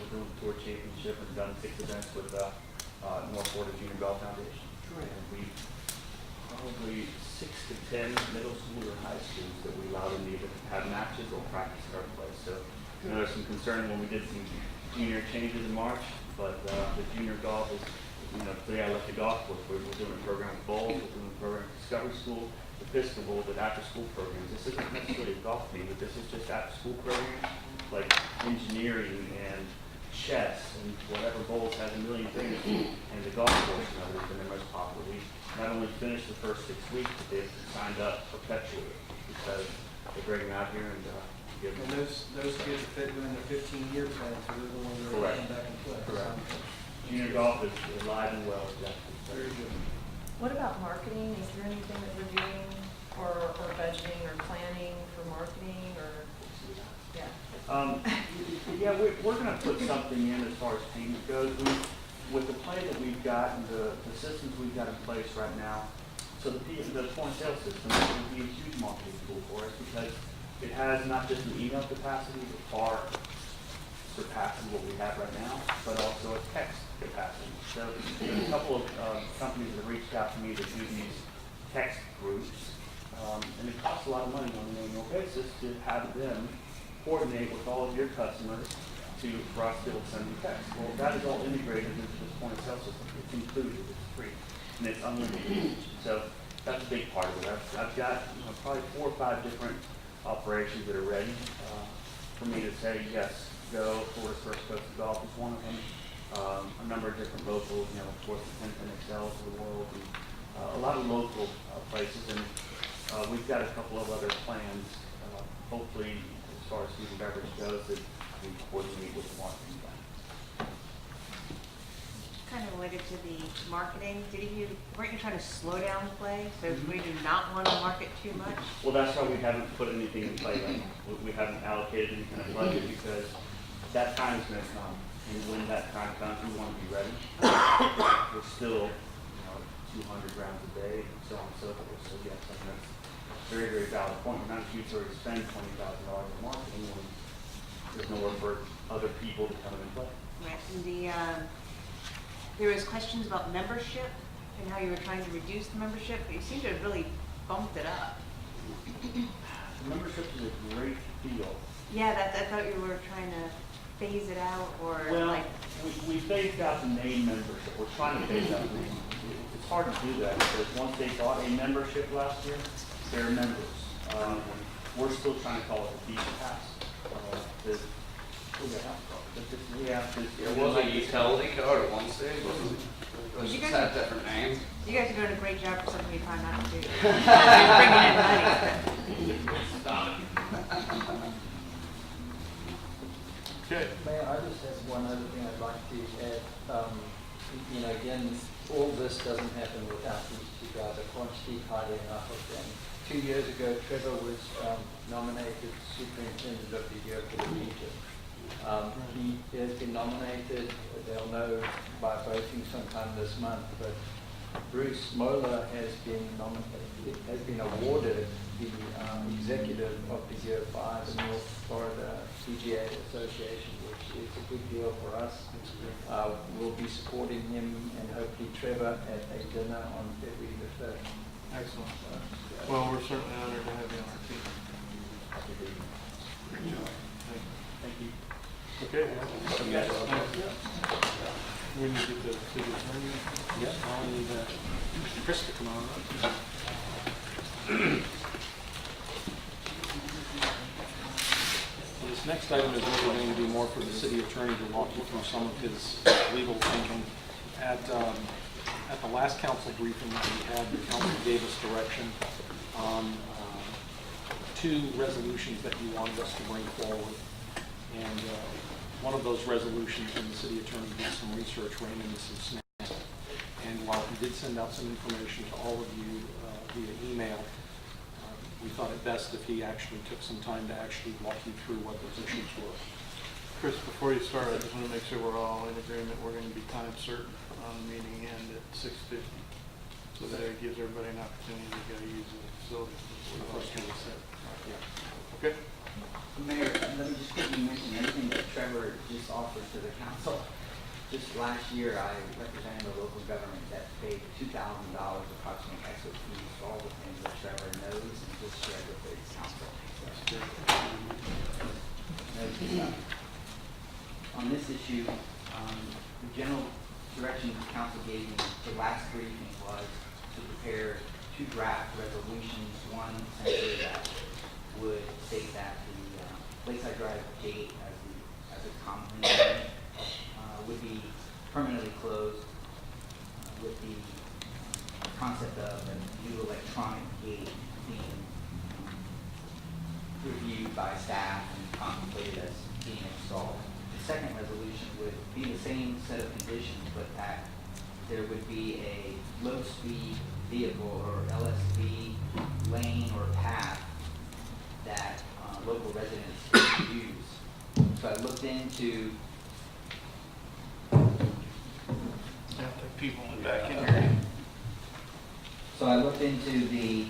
Tour Championship, and done 6 events with, North Florida Junior Golf Foundation. Great. And we've probably 6 to 10 middle school or high schools that we allow them to either have matches or practice at our place. So, there was some concern when we did some junior changes in March, but, the junior golf is, today I left the golf course, we're doing a program with bowls, we're doing a program at Discovery School, Episcopal, with after-school programs. This isn't necessarily a golf team, but this is just after-school programs, like engineering and chess and whatever. Bowls has a million things, and the golf course has been their most popular. We not only finished the first 6 weeks, but they've signed up perpetually because they bring them out here and give them. And those kids fit during their 15-year plan, so they're the ones that are Correct. going back and play. Correct. Junior golf is alive and well, exactly. Very good. What about marketing? Is there anything that we're doing or budgeting or planning for marketing or, yeah? Yeah, we're gonna put something in as far as payment goes. With the plan that we've got and the systems we've got in place right now, so the point of sale system will be a huge marketing tool for us because it has not just an email capacity, but far surpassing what we have right now, but also a text capacity. So there's a couple of companies that have reached out to me that do these text groups, and it costs a lot of money on an annual basis to have them coordinate with all of your customers for us to be able to send you text. Well, that is all integrated into this point of sale system. It's included, it's free, and it's unlimited. So that's a big part of it. I've got probably 4 or 5 different operations that are ready for me to say, yes, go. Florida's First Coast of Golf is one of them. A number of different local, of course, the 10 Excels of the world, and a lot of local places. And we've got a couple of other plans, hopefully, as far as food and beverage goes, that we coordinate with the marketing plan. Kind of related to the marketing, weren't you trying to slow down play? So we do not want to market too much? Well, that's why we haven't put anything in play right now. We haven't allocated any kind of budget because that time is going to come. And when that time comes, we want to be ready. We're still, 200 rounds a day and so on and so forth. So yes, I think that's a very, very valid point. We're not a huge to spend $20,000 on marketing when there's nowhere for other people to come and play. Right, and there was questions about membership and how you were trying to reduce the membership, but you seem to have really bumped it up. The membership is a great deal. Yeah, I thought you were trying to phase it out, or Well, like, we phased out the name membership, we're trying to phase out the name. It's hard to do that, because once they bought a membership last year, they're members. We're still trying to call it the Beach Pass. It was a utility card at one stage, wasn't it? It was You just guys- had different names. you guys are doing a great job for something you're trying not to do. Bringing in money, Okay. Mayor, I just have one other thing I'd like to add. You know, again, all this doesn't happen without these two guys. I can't speak highly enough of them. 2 years ago, Trevor was nominated Superintendent of the Year for the region. He has been nominated, they'll know by voting sometime this month, but Bruce Moeller has been awarded the Executive of the Year by the North Florida PGA Association, which is a big deal for us. We'll be supporting him and hopefully Trevor at a dinner on February the 3rd. Excellent. Well, we're certainly honored to have you on our team. Thank you. Okay. We need to get the city attorney. Yeah, I'll need Chris to come on. This next item is really going to be more for the city attorney to walk you through some of his legal thinking. At the last council briefing that we had, the council gave us direction on 2 resolutions that you wanted us to bring forward. And one of those resolutions, and the city attorney did some research, ran into some snags. And while he did send out some information to all of you via email, we thought it best if he actually took some time to actually walk you through what those issues were. Chris, before you start, I just want to make sure we're all in agreement. We're going to be time certain on the meeting end at 6:50. So that it gives everybody an opportunity to go use the facility. Okay? Mayor, let me just quickly mention everything that Trevor just offered to the council. Just last year, I represented a local government that paid $2,000 approximately extra fees for all the things that Trevor knows and just shared with the council. On this issue, the general direction the council gave me the last briefing was to prepare 2 draft resolutions. One essentially that would state that the Lakeside Drive gate as a common would be permanently closed with the concept of a new electronic gate being reviewed by staff and contemplated as being installed. The second resolution would be the same set of conditions, but that there would be a low-speed vehicle or LSV lane or path that local residents could use. So I looked into People in the back in here. So I looked into the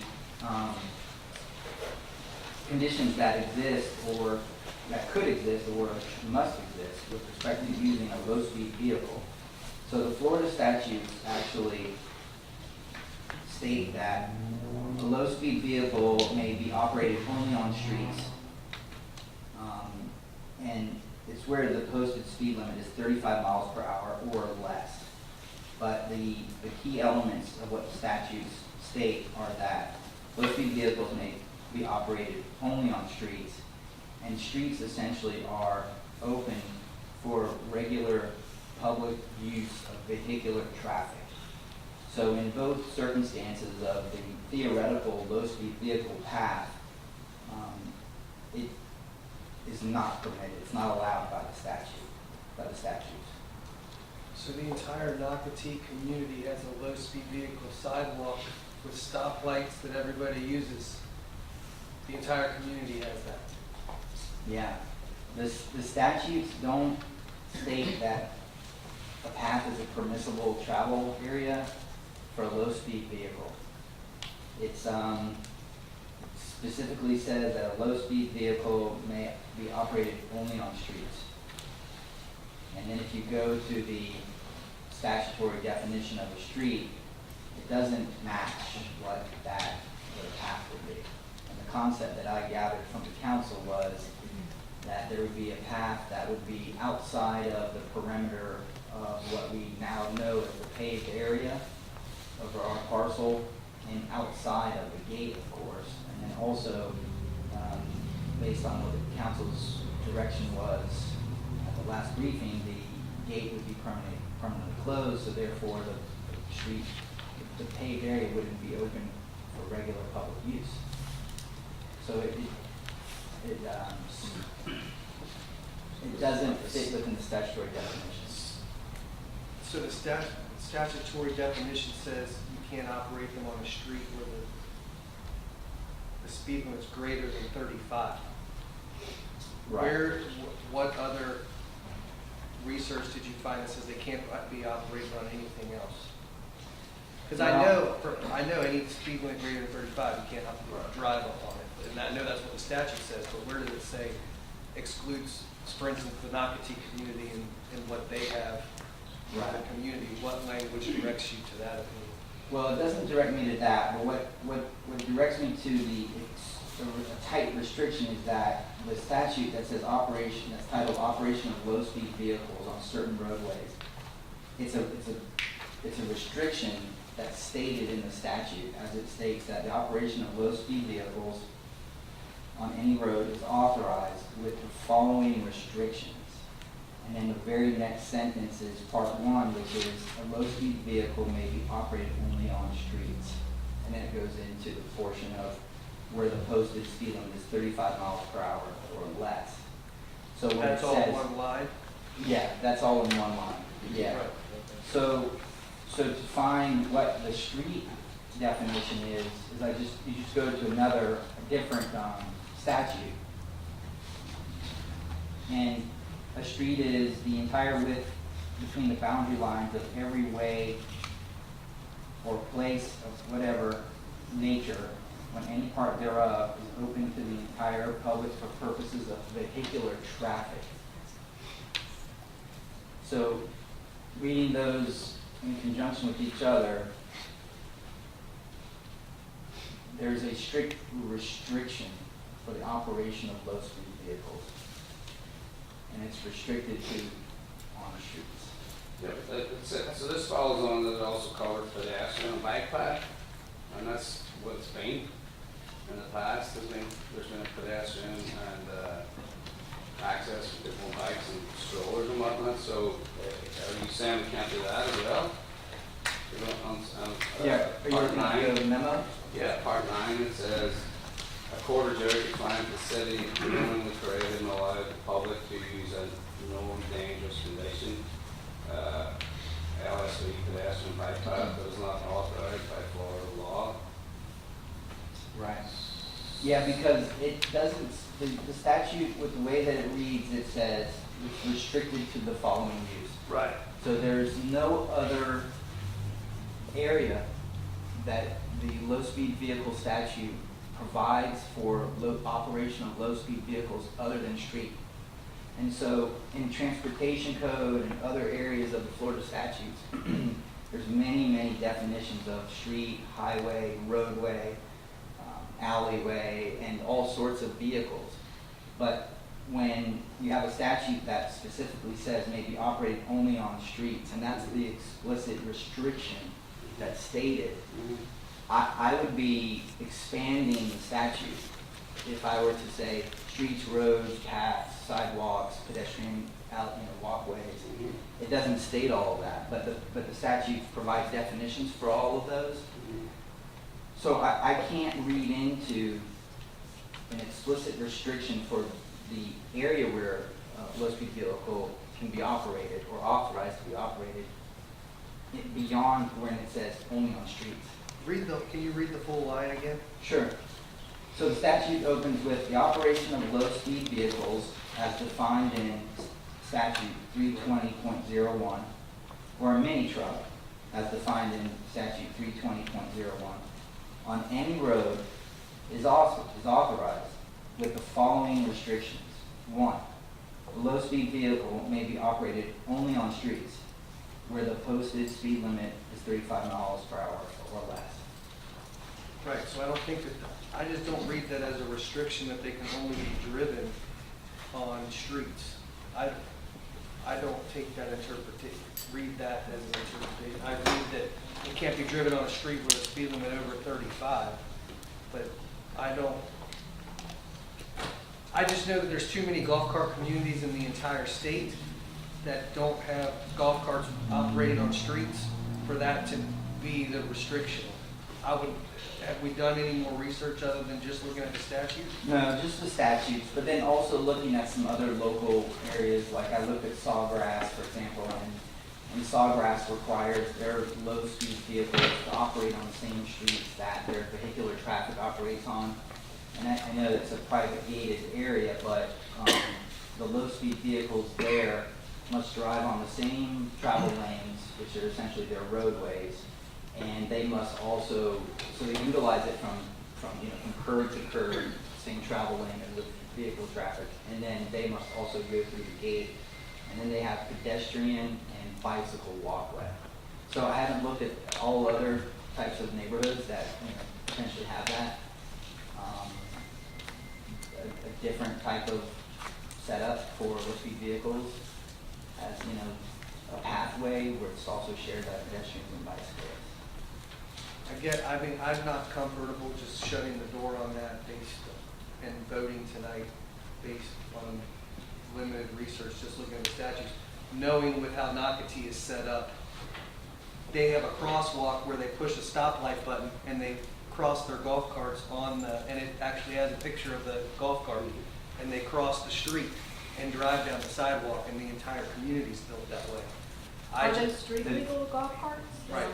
conditions that exist or that could exist or must exist with respect to using a low-speed vehicle. So the Florida statutes actually state that a low-speed vehicle may be operated only on streets, and it's where the posted speed limit is 35 miles per hour or less. But the key elements of what the statutes state are that low-speed vehicles may be operated only on streets, and streets essentially are open for regular public use of vehicular traffic. So in both circumstances of the theoretical low-speed vehicle path, it is not permitted, it's not allowed by the statutes. So the entire Nocatee community has a low-speed vehicle sidewalk with stoplights that everybody uses. The entire community has that. Yeah, the statutes don't state that a path is a permissible travel area for a low-speed vehicle. It's specifically says that a low-speed vehicle may be operated only on streets. And then if you go to the statutory definition of a street, it doesn't match what that would have to be. And the concept that I gathered from the council was that there would be a path that would be outside of the perimeter of what we now know as the paved area of our parcel, and outside of the gate, of course. And then also, based on what the council's direction was at the last briefing, the gate would be permanently closed, so therefore the street, the paved area wouldn't be open for regular public use. So it doesn't fit within the statutory definitions. So the statutory definition says you can't operate them on a street where the speed limit's greater than 35. Right. Where, what other research did you find that says they can't be operated on anything else? Because I know any speed limit greater than 35, you can't drive up on it. And I know that's what the statute says, but where does it say excludes, for instance, the Nocatee community and what they have in the community? What language directs you to that opinion? Well, it doesn't direct me to that, but what directs me to the tight restriction is that the statute that says operation, that's titled operation of low-speed vehicles on certain roadways, it's a restriction that's stated in the statute, as it states that the operation of low-speed vehicles on any road is authorized with the following restrictions. And then the very next sentence is part 1, which is a low-speed vehicle may be operated only on streets. And then it goes into the portion of where the posted speed limit is 35 miles per hour or less. So when That's it all says, one line? yeah, that's all in one line. Yeah. Right. So to find what the street definition is you just go to a different statute. And a street is the entire width between the boundary lines of every way or place of whatever nature, when any part thereof is open to the entire public for purposes of vehicular traffic. So reading those in conjunction with each other, there's a strict restriction for the operation of low-speed vehicles. And it's restricted to on the streets. Yeah, so this follows on that it also covers pedestrian and bike path, and that's what's been in the past. There's been a pedestrian and access for people on bikes and strollers and whatnot. So are you saying we can't do that as well? Are you looking at the memo? Yeah, part 9, it says, a quarter jury declined the city knowingly created and allowed the public to use a known dangerous condition, LSV pedestrian bike path that is not authorized by Florida law. Right. Yeah, because it doesn't, the statute with the way that it reads, it says it's restricted to the following use. Right. So there's no other area that the low-speed vehicle statute provides for operation of low-speed vehicles other than street. And so in transportation code and other areas of the Florida statutes, there's many, many definitions of street, highway, roadway, alleyway, and all sorts of vehicles. But when you have a statute that specifically says may be operated only on streets, and that's the explicit restriction that's stated, I would be expanding the statute if I were to say streets, roads, paths, sidewalks, pedestrian walkways. It doesn't state all of that, but the statute provides definitions for all of those. So I can't read into an explicit restriction for the area where a low-speed vehicle can be operated or authorized to be operated beyond when it says only on streets. Can you read the full line again? Sure. So the statute opens with the operation of low-speed vehicles as defined in statute 320.01, or a mini truck as defined in statute 320.01, on any road is authorized with the following restrictions. 1, a low-speed vehicle may be operated only on streets where the posted speed limit is 35 miles per hour or less. Right, so I don't think that, I just don't read that as a restriction that they can only be driven on streets. I don't take that read that as an interpretation. I read that it can't be driven on a street with a speed limit over 35, but I just know that there's too many golf cart communities in the entire state that don't have golf carts operating on streets for that to be the restriction. Have we done any more research other than just looking at the statute? No, just the statutes, but then also looking at some other local areas, like I looked at Sawgrass, for example, and Sawgrass requires their low-speed vehicles to operate on the same streets that their vehicular traffic operates on. And I know it's a private gated area, but the low-speed vehicles there must drive on the same travel lanes, which are essentially their roadways, and they must also, so they utilize it from curb to curb, same travel lane as the vehicle traffic, and then they must also go through the gate, and then they have pedestrian and bicycle walkway. So I haven't looked at all other types of neighborhoods that potentially have that. A different type of setup for low-speed vehicles as, a pathway where it's also shared by pedestrians and bicyclists. I'm not comfortable just shutting the door on that and voting tonight based on limited research, just looking at the statutes, knowing with how Nocatee is set up, they have a crosswalk where they push a stoplight button and they cross their golf carts and it actually has a picture of the golf cart, and they cross the street and drive down the sidewalk, and the entire community is built that way. Are those street legal golf carts? Right.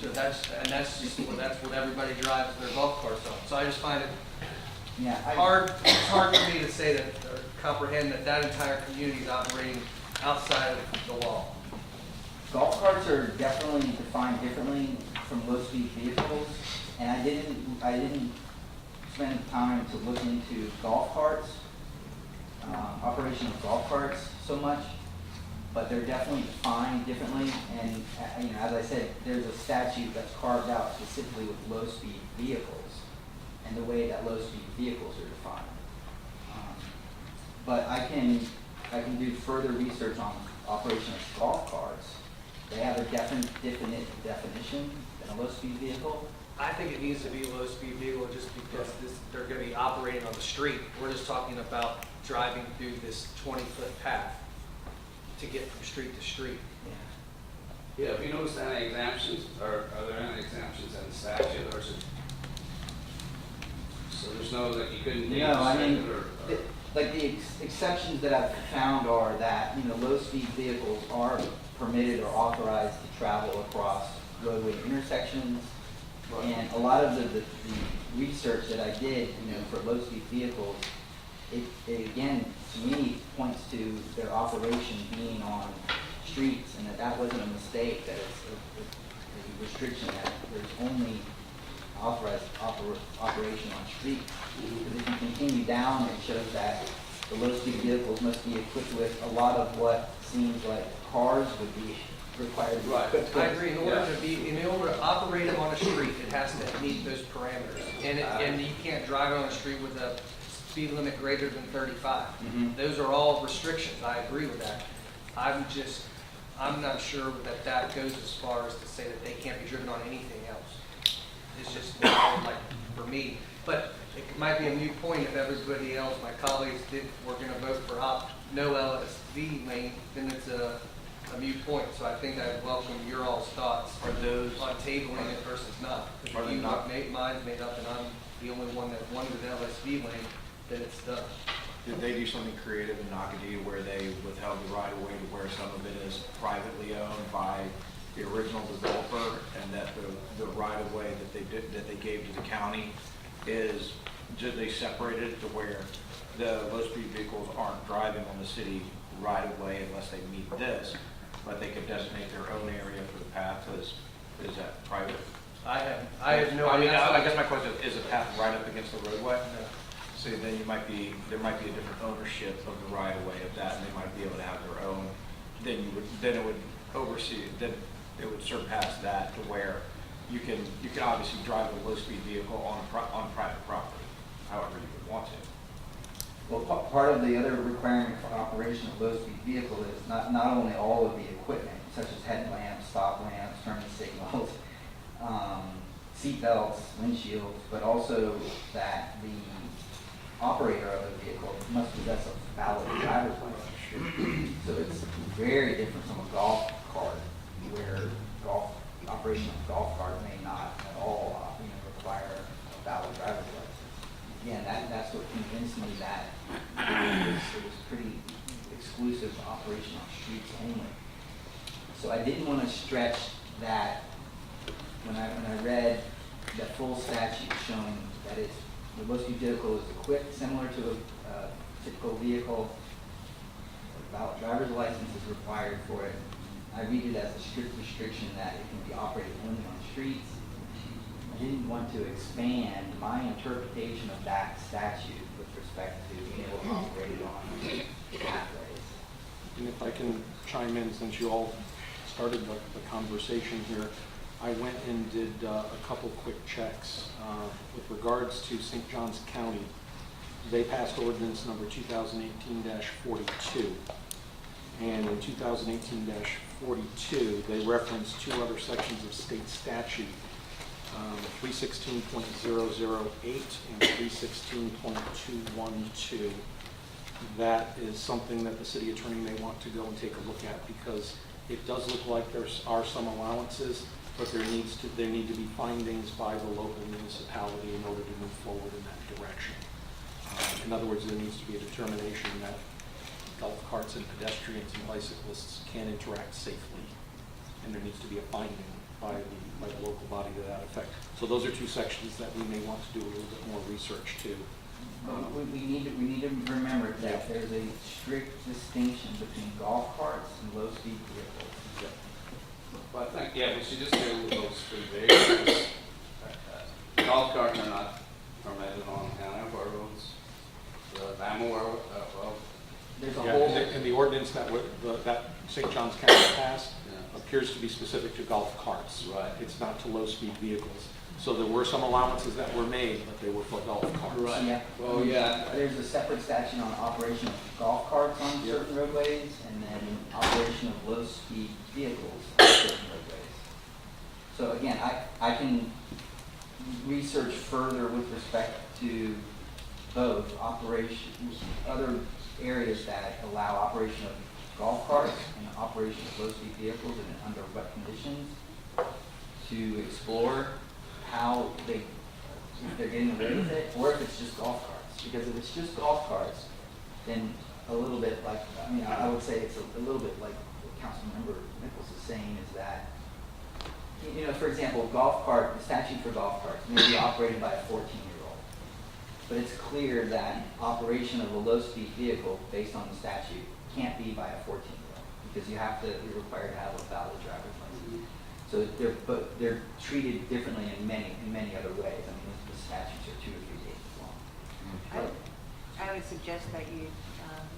So that's what everybody drives their golf carts on. So I just find it it's hard for me to say that, or comprehend that entire community is operating outside of the law. Golf carts are definitely defined differently from low-speed vehicles, and I didn't spend time to look into golf carts, operation of golf carts so much, but they're definitely defined differently. And as I said, there's a statute that's carved out specifically with low-speed vehicles and the way that low-speed vehicles are defined. But I can do further research on operation of golf carts. They have a definite definition than a low-speed vehicle. I think it needs to be a low-speed vehicle just because they're going to be operating on the street. We're just talking about driving through this 20-foot path to get from street to street. Yeah, if you notice any exemptions, are there any exemptions in the statute, or is it? So there's no, like, you couldn't take No, I mean, or the exceptions that I've found are that, low-speed vehicles are permitted or authorized to travel across roadway intersections. Right. And a lot of the research that I did, for low-speed vehicles, it again, to me, points to their operation being on streets, and that wasn't a mistake, that it's a restriction, that there's only authorized operation on streets. Because if you continue down, it shows that the low-speed vehicles must be equipped with a lot of what seems like cars would be required to be Right. equipped with. I agree. In order to operate them on a street, it has to meet those parameters. And you can't drive it on a street with a speed limit greater than 35. Mhm. Those are all restrictions. I agree with that. I'm not sure that goes as far as to say that they can't be driven on anything else. It's just like for me. But it might be a moot point if everybody else, my colleagues, we're going to vote for no LSV lane, then it's a moot point. So I think I'd welcome your all's thoughts on tabling it versus not. If mine's made up and I'm the only one that wanted an LSV lane, then it's done. Did they do something creative in Nocatee where they withheld the right of way to where some of it is privately owned by the original developer, and that the right of way that they gave to the county is just they separated it to where the low-speed vehicles aren't driving on the city right of way unless they meet this, but they could designate their own area for the path. Is that private? I have no I mean, idea. I guess my question is a path right up against the roadway? No. So then there might be a different ownership of the right of way of that, and they might be able to have their own, then it would oversee, then it would surpass that to where you can obviously drive a low-speed vehicle on private property, however you would want to. Well, part of the other requirement for operation of low-speed vehicle is not only all of the equipment, such as headlamps, stop lamps, turning signals, seat belts, windshields, but also that the operator of the vehicle must possess a valid driver's license. So it's very different from a golf cart, where operation of a golf cart may not at all, require a valid driver's license. Again, that's what convinced me that it was pretty exclusive operation on streets only. So I didn't want to stretch that when I read the full statute showing that the low-speed vehicle is equipped similar to a typical vehicle, a valid driver's license is required for it. I read it as a strict restriction that it can be operated only on streets. I didn't want to expand my interpretation of that statute with respect to being able to operate it on pathways. And if I can chime in, since you all started the conversation here, I went and did a couple quick checks with regards to St. Johns County. They passed ordinance number 2018-42. And in 2018-42, they referenced two other sections of state statute, 316.008 and 316.212. That is something that the city attorney may want to go and take a look at, because it does look like there are some allowances, but there need to be findings by the local municipality in order to move forward in that direction. In other words, there needs to be a determination that golf carts and pedestrians and bicyclists can interact safely, and there needs to be a finding by the local body to that effect. So those are two sections that we may want to do a little bit more research to. We need to remember that there's a strict distinction between golf carts and low-speed vehicles. Well, I think, yeah, we should just deal with those street vehicles. Golf carts are not permitted on any of our roads. I'm aware of, well, There's a Yeah, whole, and the ordinance that St. Johns County passed Yeah. appears to be specific to golf carts. Right. It's not to low-speed vehicles. So there were some allowances that were made, but they were for golf carts. yeah. well, yeah, There's a separate statute on operation of golf carts on Yep. certain roadways, and then operation of low-speed vehicles on certain roadways. So again, I can research further with respect to both operations, other areas that allow operation of golf carts and operation of low-speed vehicles and under what conditions, to explore how if they're getting away with it, or if it's just golf carts. Because if it's just golf carts, then a little bit like, I would say it's a little bit like what Councilmember Nichols is saying, is that, for example, the statute for golf carts may be operated by a 14-year-old. But it's clear that operation of a low-speed vehicle, based on the statute, can't be by a 14-year-old, because you're required to have a valid driver's license. So they're treated differently in many other ways. I mean, the statutes are 2 or 3 pages long. I would suggest that you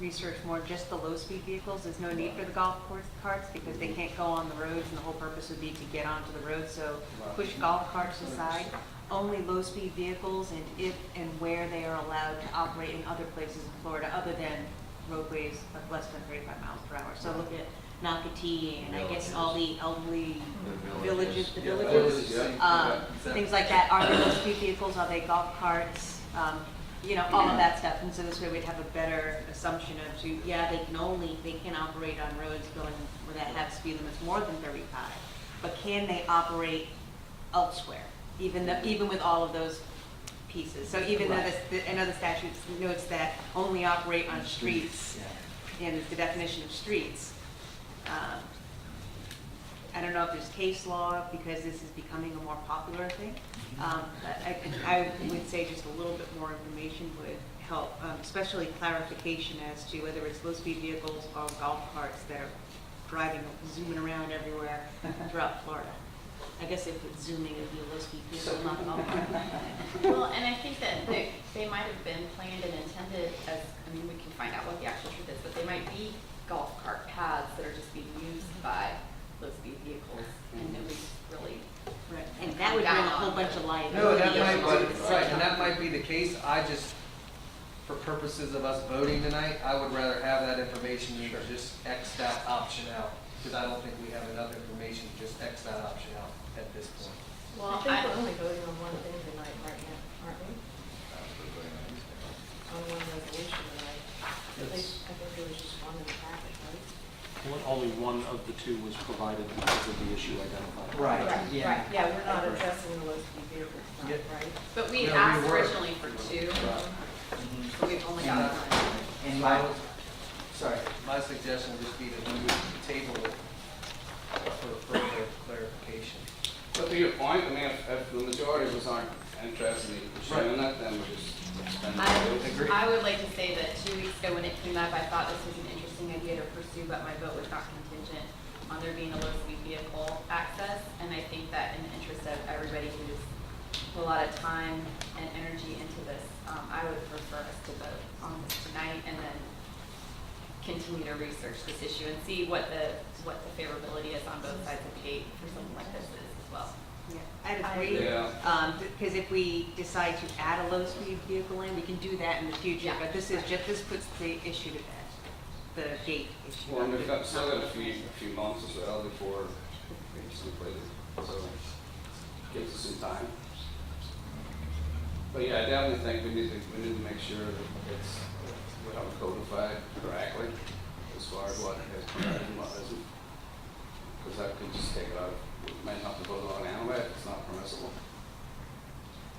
research more just the low-speed vehicles. There's no need for the golf carts because they can't go on the roads, and the whole purpose would be to get onto the road. So push golf carts aside. Only low-speed vehicles, and if and where they are allowed to operate in other places in Florida other than roadways of less than 35 miles per hour. So look at Nocatee, and I guess all the elderly villages, things like that. Are they low-speed vehicles? Are they golf carts? All of that stuff. And so this way we'd have a better assumption of, they can operate on roads going where that have speed limits more than 35. But can they operate elsewhere, even with all of those pieces? So even though I know the statute notes that only operate on streets, and the definition of streets, I don't know if there's case law, because this is becoming a more popular thing. But I would say just a little bit more information would help, especially clarification as to whether it's low-speed vehicles or golf carts that are driving, zooming around everywhere throughout Florida. I guess if it's zooming, it'd be a low-speed vehicle, not a golf cart. Well, and I think that they might have been planned and intended as, I mean, we can find out what the actual truth is, but they might be golf cart paths that are just being used by low-speed vehicles, and nobody's really. Right, and that would bring a whole bunch of light. No, that might, right, and that might be the case. I just, for purposes of us voting tonight, I would rather have that information than just X that option out. Because I don't think we have enough information to just X that option out at this point. Well, I think we're only voting on one thing tonight, right now, aren't we? On one resolution tonight. I think there was just one in the packet, right? Only one of the two was provided because of the issue identified. Right, yeah. Right, Yeah, we're not addressing the low-speed vehicles, Yeah. right? But we No, we asked were. originally for two, so we've only got one. And My, my, sorry, my suggestion would just be that we would table it for further clarification. But to your point, I mean, if the majority of us aren't interested in pursuing that, then we just spend the vote. I would like to say that 2 weeks ago when it came up, I thought this was an interesting idea to pursue, but my vote was not contingent on there being a low-speed vehicle access. And I think that in the interest of everybody who's put a lot of time and energy into this, I would prefer us to vote on this tonight and then continue to research this issue and see what the favorability is on both sides of the gate for something like this is as well. Yeah, I'd agree. Yeah. Because if we decide to add a low-speed vehicle in, we can do that in the future, Yeah. but this puts the issue to bed, the gate issue. Well, and we've got, still got a few months as well before it's completed, so gives us some time. But yeah, I definitely think we need to make sure that it's, we have it codified correctly as far as what is permitted and what isn't. Because that could just take it out, we might have to vote on it anyway if it's not permissible.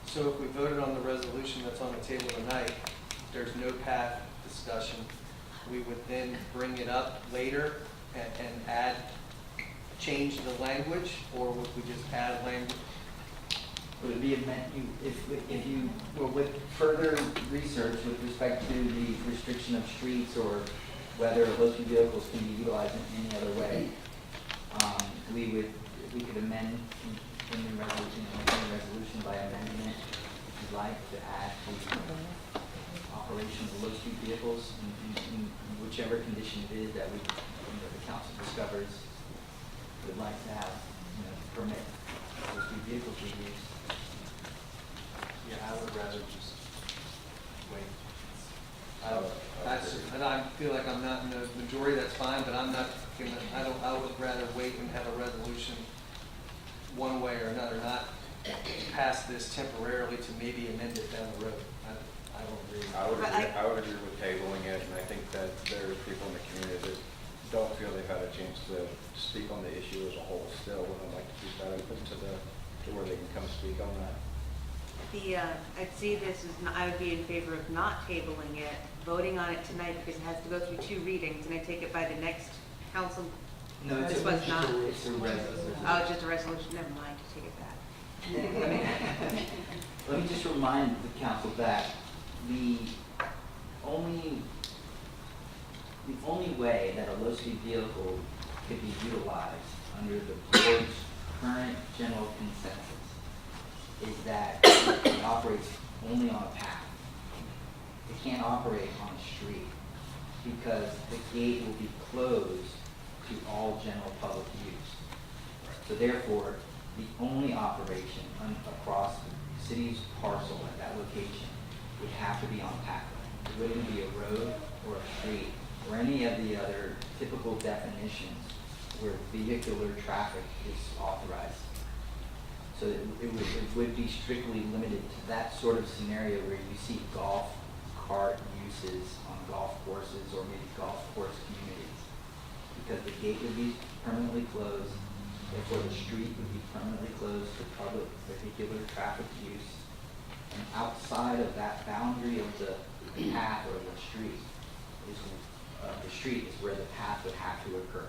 So if we voted on the resolution that's on the table tonight, there's no path discussion, we would then bring it up later and add, change the language, or would we just add language? would it be if you were with further research with respect to the restriction of streets or whether low-speed vehicles can be utilized in any other way, we could amend in the resolution by amending it, if you'd like, to add the operation of low-speed vehicles in whichever condition it is that the council discovers would like to have, permit low-speed vehicles to be used. Yeah, I would rather just wait. And I feel like I'm not in the majority, that's fine, but I'm not gonna, I would rather wait and have a resolution one way or another, not pass this temporarily to maybe amend it down the road. I don't agree. I would agree with tabling it, and I think that there are people in the community that don't feel they've had a chance to speak on the issue as a whole still, and I'd like to keep that open to where they can come speak on that. I'd see this as, I would be in favor of not tabling it, voting on it tonight because it has to go through 2 readings, and I take it by the next council. No, This was not. it's a resolution. Oh, it's just a resolution, never mind, take it back. Let me just remind the council that the only way that a low-speed vehicle could be utilized under the board's current general consensus is that it operates only on a path. It can't operate on a street because the gate will be closed to all general public use. So therefore, the only operation across the city's parcel at that location would have to be on a pathway. It wouldn't be a road or a street or any of the other typical definitions where vehicular traffic is authorized. So it would be strictly limited to that sort of scenario where you see golf cart uses on golf courses or maybe golf course communities. Because the gate would be permanently closed, therefore the street would be permanently closed to public vehicular traffic use. And outside of that boundary of the path or the street is where the path would have to occur.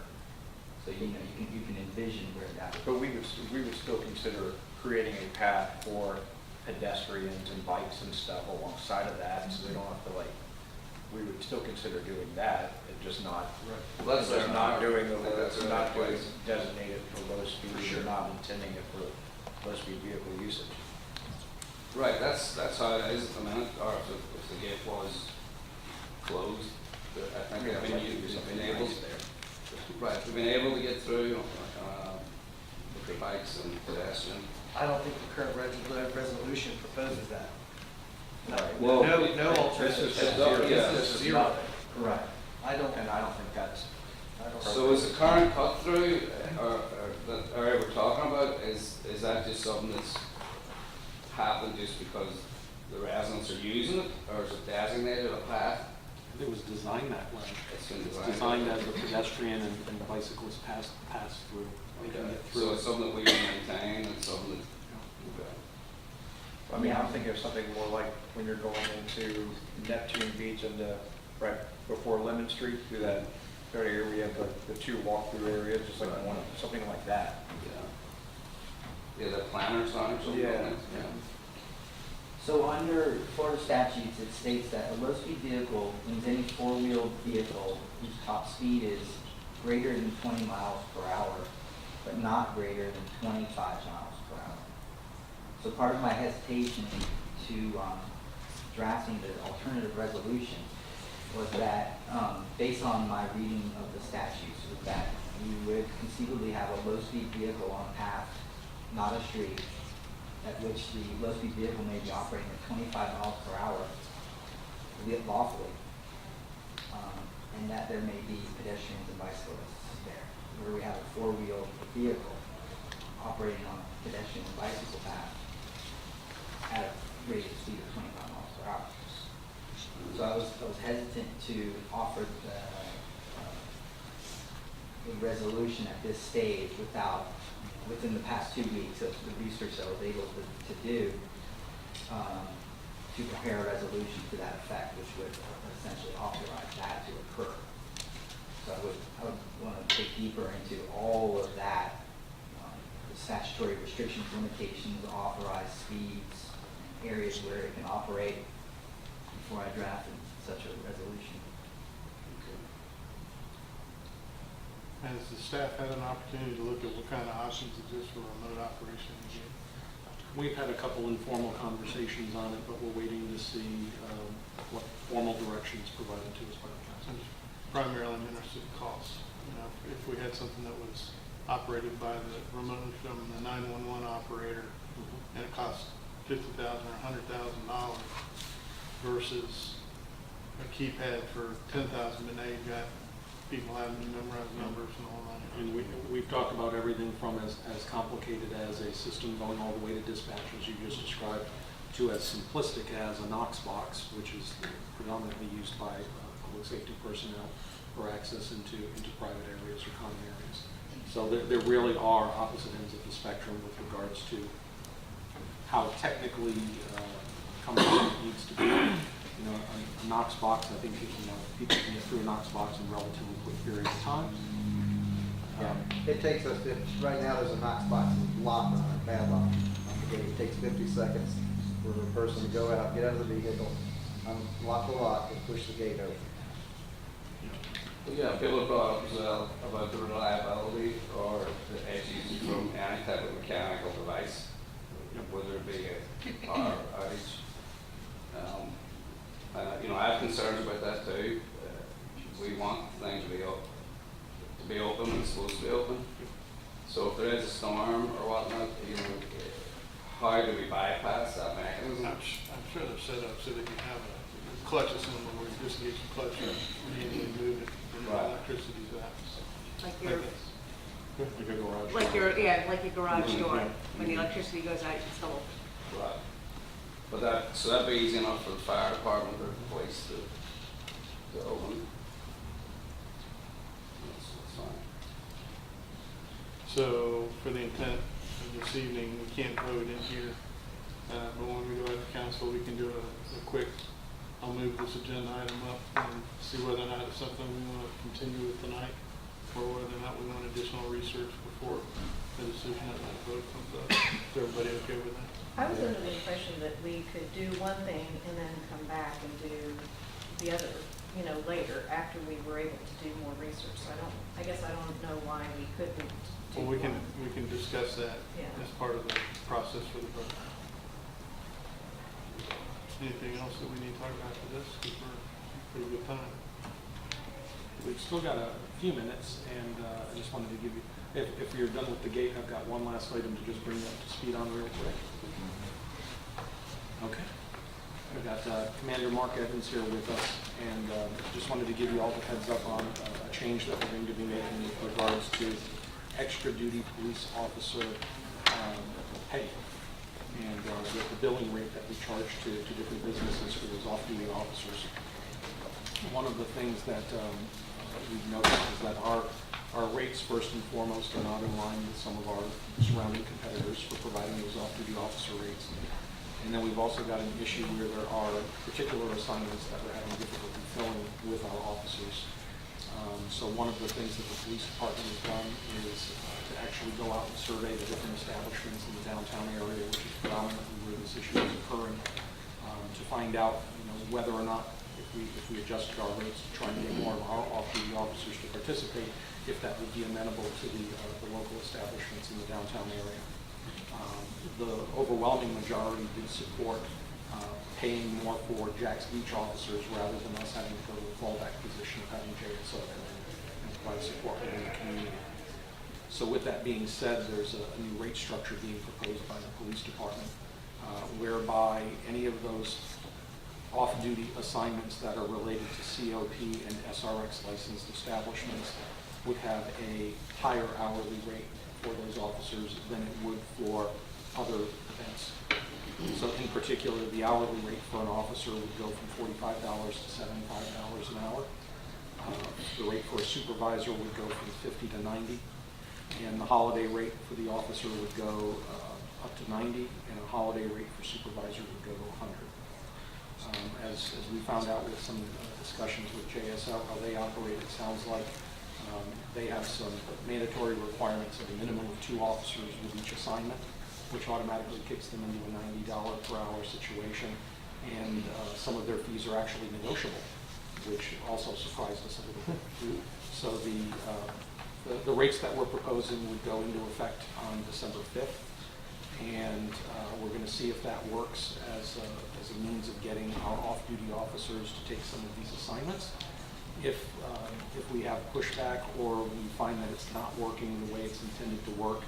So you can envision where that would. But we would still consider creating a path for pedestrians and bikes and stuff alongside of that, so they don't have to we would still consider doing that, and just not, Well, that's just our- not doing the, I think that's our not doing place. designated for low speed, sure. or not intending it for low speed vehicle usage. Right, that's how it is at the minute, or if the gate was closed, I think Yeah, we've like been, do we've something been able, nice there. right, we've been able to get through, with the bikes and pedestrian. I don't think the current resolution proposes that. Right. Well, No This is alternative. just zero. zero. Yeah, This is zero. nothing. Correct. I don't, And I don't think that's. So is the current cut through, or that area we're talking about, is that just something that's happened just because the residents are using it, or is it designated a path? It was designed that way. It's been It's designed. designed as a pedestrian and bicyclists pass through. They can Okay, get so through. it's something that we maintain, and something that, okay. I mean, I'm thinking of something more like when you're going into Neptune Beach and right before Lemon Street, through that area where you have the two walk-through areas, just like one, something like that. Yeah, the planners on it, something like Yeah. that, yeah. So under Florida statutes, it states that a low-speed vehicle means any four-wheeled vehicle whose top speed is greater than 20 miles per hour, but not greater than 25 miles per hour. So part of my hesitation to drafting the alternative resolution was that, based on my reading of the statutes, was that you would conceivably have a low-speed vehicle on a path, not a street, at which the low-speed vehicle may be operating at 25 miles per hour lawfully, and that there may be pedestrians and bicyclists there, where we have a four-wheeled vehicle operating on a pedestrian and bicycle path at a rated speed of 25 miles per hour. So I was hesitant to offer the resolution at this stage within the past 2 weeks of the research that I was able to do, to prepare a resolution to that effect, which would essentially authorize that to occur. So I would want to dig deeper into all of that, the statutory restrictions, limitations, authorized speeds, areas where it can operate before I drafted such a resolution. Has the staff had an opportunity to look at what kind of options exist for remote operation again? We've had a couple informal conversations on it, but we're waiting to see what formal direction is provided to us by the council. I'm primarily interested in costs. You know, if we had something that was operated by the remotely from the 911 operator, and it costs $50,000 or $100,000 versus a keypad for $10,000, but now you've got people having to memorize numbers and all that. And we've talked about everything from as complicated as a system going all the way to dispatch, as you just described, to as simplistic as a Knox box, which is predominantly used by public safety personnel for access into private areas or common areas. So there really are opposite ends of the spectrum with regards to how technically compliant it needs to be. You know, a Knox box, I think, people can get through a Knox box in a relatively quick period of time. It takes us, right now there's a Knox box lock on it, padlock on the gate. It takes 50 seconds for the person to go out, get out of the vehicle, unlock the lock, and push the gate open. Yeah, people have brought up as well about the reliability or the edges from any type of mechanical device, whether it be a power outage. You know, I have concerns about that too. We want the thing to be open when it's supposed to be open. So if there is a storm or whatnot, you know, how do we bypass that mechanism? I'm sure they're set up so that you have a clutch assembly where you just get your clutch and immediately move it when the Right. electricity's out. Like your, Like a garage. like your, yeah, like your garage Mhm. door, when the electricity goes out, it's still open. Right. But so that'd be easy enough for the fire department or the police to open. That's fine. So for the intent of this evening, we can't vote in here, but when we go out to council, we can do a quick, I'll move this agenda item up and see whether or not it's something we want to continue with tonight, or whether or not we want additional research before the decision of that vote comes up. Is everybody okay with that? I was under the impression that we could do one thing and then come back and do the other, later, after we were able to do more research. So I guess I don't know why we couldn't do Well, we can one. discuss that Yeah. as part of the process for the program. Anything else that we need to talk about for this? Because we're pretty good time. We've still got a few minutes, and I just wanted to give you, if you're done with the gate, I've got one last item to just bring you up to speed on real quick. Okay. We've got Commander Mark Evans here with us, and just wanted to give you all the heads up on a change that we're going to be making with regards to extra duty police officer pay and the billing rate that we charge to different businesses for those off-duty officers. One of the things that we've noticed is that our rates, first and foremost, are not in line with some of our surrounding competitors for providing those off-duty officer rates. And then we've also got an issue where there are particular assignments that we're having difficulty filling with our officers. So one of the things that the police department has done is to actually go out and survey the different establishments in the downtown area, which is predominantly where this issue is occurring, to find out, whether or not if we adjusted our rates to try and get more of our off-duty officers to participate, if that would be amenable to the local establishments in the downtown area. The overwhelming majority did support paying more for Jack's Beach officers rather than us having to go to the fallback position of having JSO and provide support within the community. So with that being said, there's a new rate structure being proposed by the police department whereby any of those off-duty assignments that are related to COP and SRX licensed establishments would have a higher hourly rate for those officers than it would for other events. So in particular, the hourly rate for an officer would go from $45 to $75 an hour. The rate for a supervisor would go from 50 to 90, and the holiday rate for the officer would go up to 90, and a holiday rate for supervisor would go to 100. As we found out with some discussions with JSL, how they operate, it sounds like they have some mandatory requirements of a minimum of 2 officers with each assignment, which automatically kicks them into a $90 per hour situation. And some of their fees are actually negotiable, which also surprised us a little bit. So the rates that we're proposing would go into effect on December 5th. And we're going to see if that works as a means of getting our off-duty officers to take some of these assignments. If we have pushback or we find that it's not working the way it's intended to work,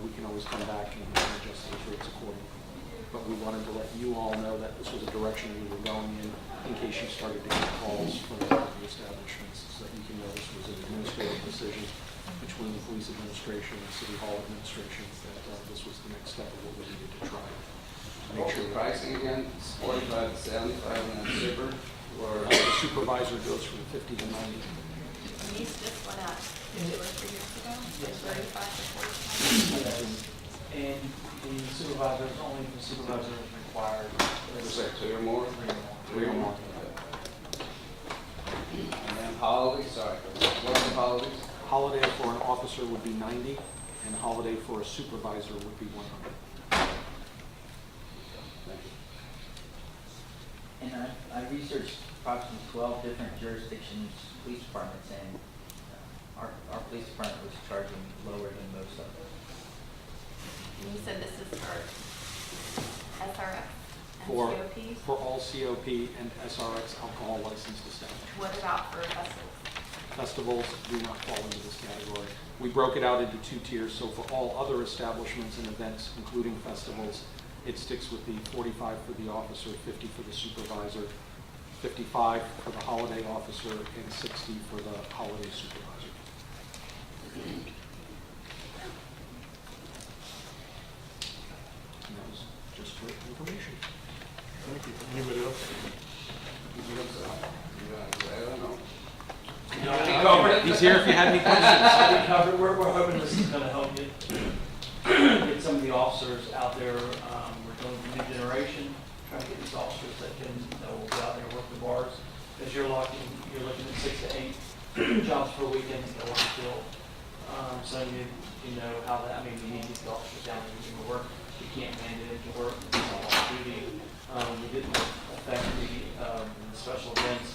we can always come back and adjust those rates accordingly. But we wanted to let you all know that this was a direction we were going in case you started to get calls from the establishments, so that you can know this was an administrative decision between the police administration and City Hall administration, that this was the next step of what we needed to try. What's the pricing again? 45 to 75 and then super? Or The supervisor goes from 50 to 90. These just went up 2 or 3 years ago, from 35 to 45. And the supervisor, only the supervisor is required. was that 2 or more? 3 or more. And then holidays, sorry, what are the holidays? Holiday for an officer would be 90, and holiday for a supervisor would be 100. Thank you. And I researched approximately 12 different jurisdictions, police departments, and our police department was charging lower than most of them. And you said this is for SRX and For, COP? for all COP and SRX alcohol licensed establishments. What about for festivals? Festivals do not fall into this category. We broke it out into 2 tiers, so for all other establishments and events, including festivals, it sticks with the 45 for the officer, 50 for the supervisor, 55 for the holiday officer, and 60 for the holiday supervisor. And that was just for information. Thank you. Anybody else? I don't know. He's here if you had any questions. We're hoping this is gonna help get some of the officers out there. We're doing the new generation, trying to get these officers that will go out there and work the bars. Because you're looking at 6 to 8 jobs per weekend that want to fill. So you know how that, you need these officers down there doing the work. You can't mandate it to work, it's all off duty. We didn't affect the special events.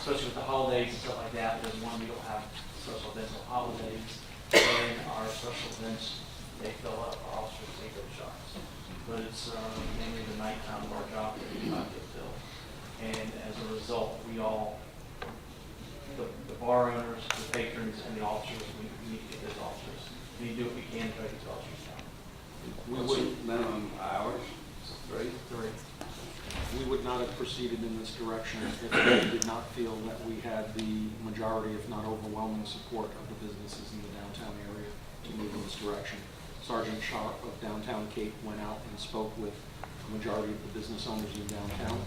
especially with the holidays and stuff like that, because one, we don't have special events on holidays, and our special events, they fill up, our officers take those shots. But it's mainly the nighttime of our job that we not get filled. And as a result, we all, the bar owners, the patrons, and the officers, we need to get those officers. We need to do what we can to try to get those officers down. What's the minimum hours? 3? We would not have proceeded in this direction if we did not feel that we had the majority, if not overwhelming support of the businesses in the downtown area to move in this direction. Sergeant Sharp of Downtown Cape went out and spoke with a majority of the business owners in downtown,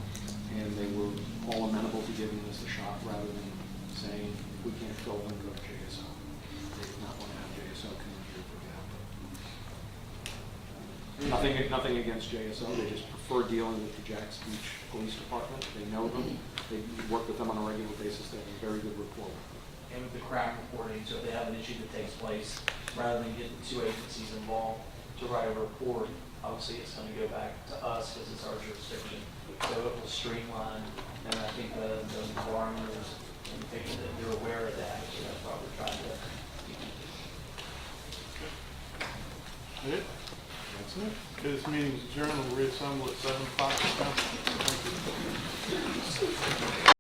and they were all amenable to giving this a shot rather than saying, if we can't fill them, go to JSO. They did not want to have JSO come in here for gap. Nothing against JSO, they just prefer dealing with the Jacks Beach Police Department. They know them, they work with them on a regular basis, they have a very good rapport with them. And with the crime reporting, so if they have an issue that takes place, rather than getting 2 agencies involved to write a report, obviously it's gonna go back to us because it's our jurisdiction. So it will streamline, and I think the bar owners and people that they're aware of that, so that's why we're trying to keep it. That's it? That's it. Okay, this meeting's adjourned, we'll reassemble at 7 o'clock. Thank you.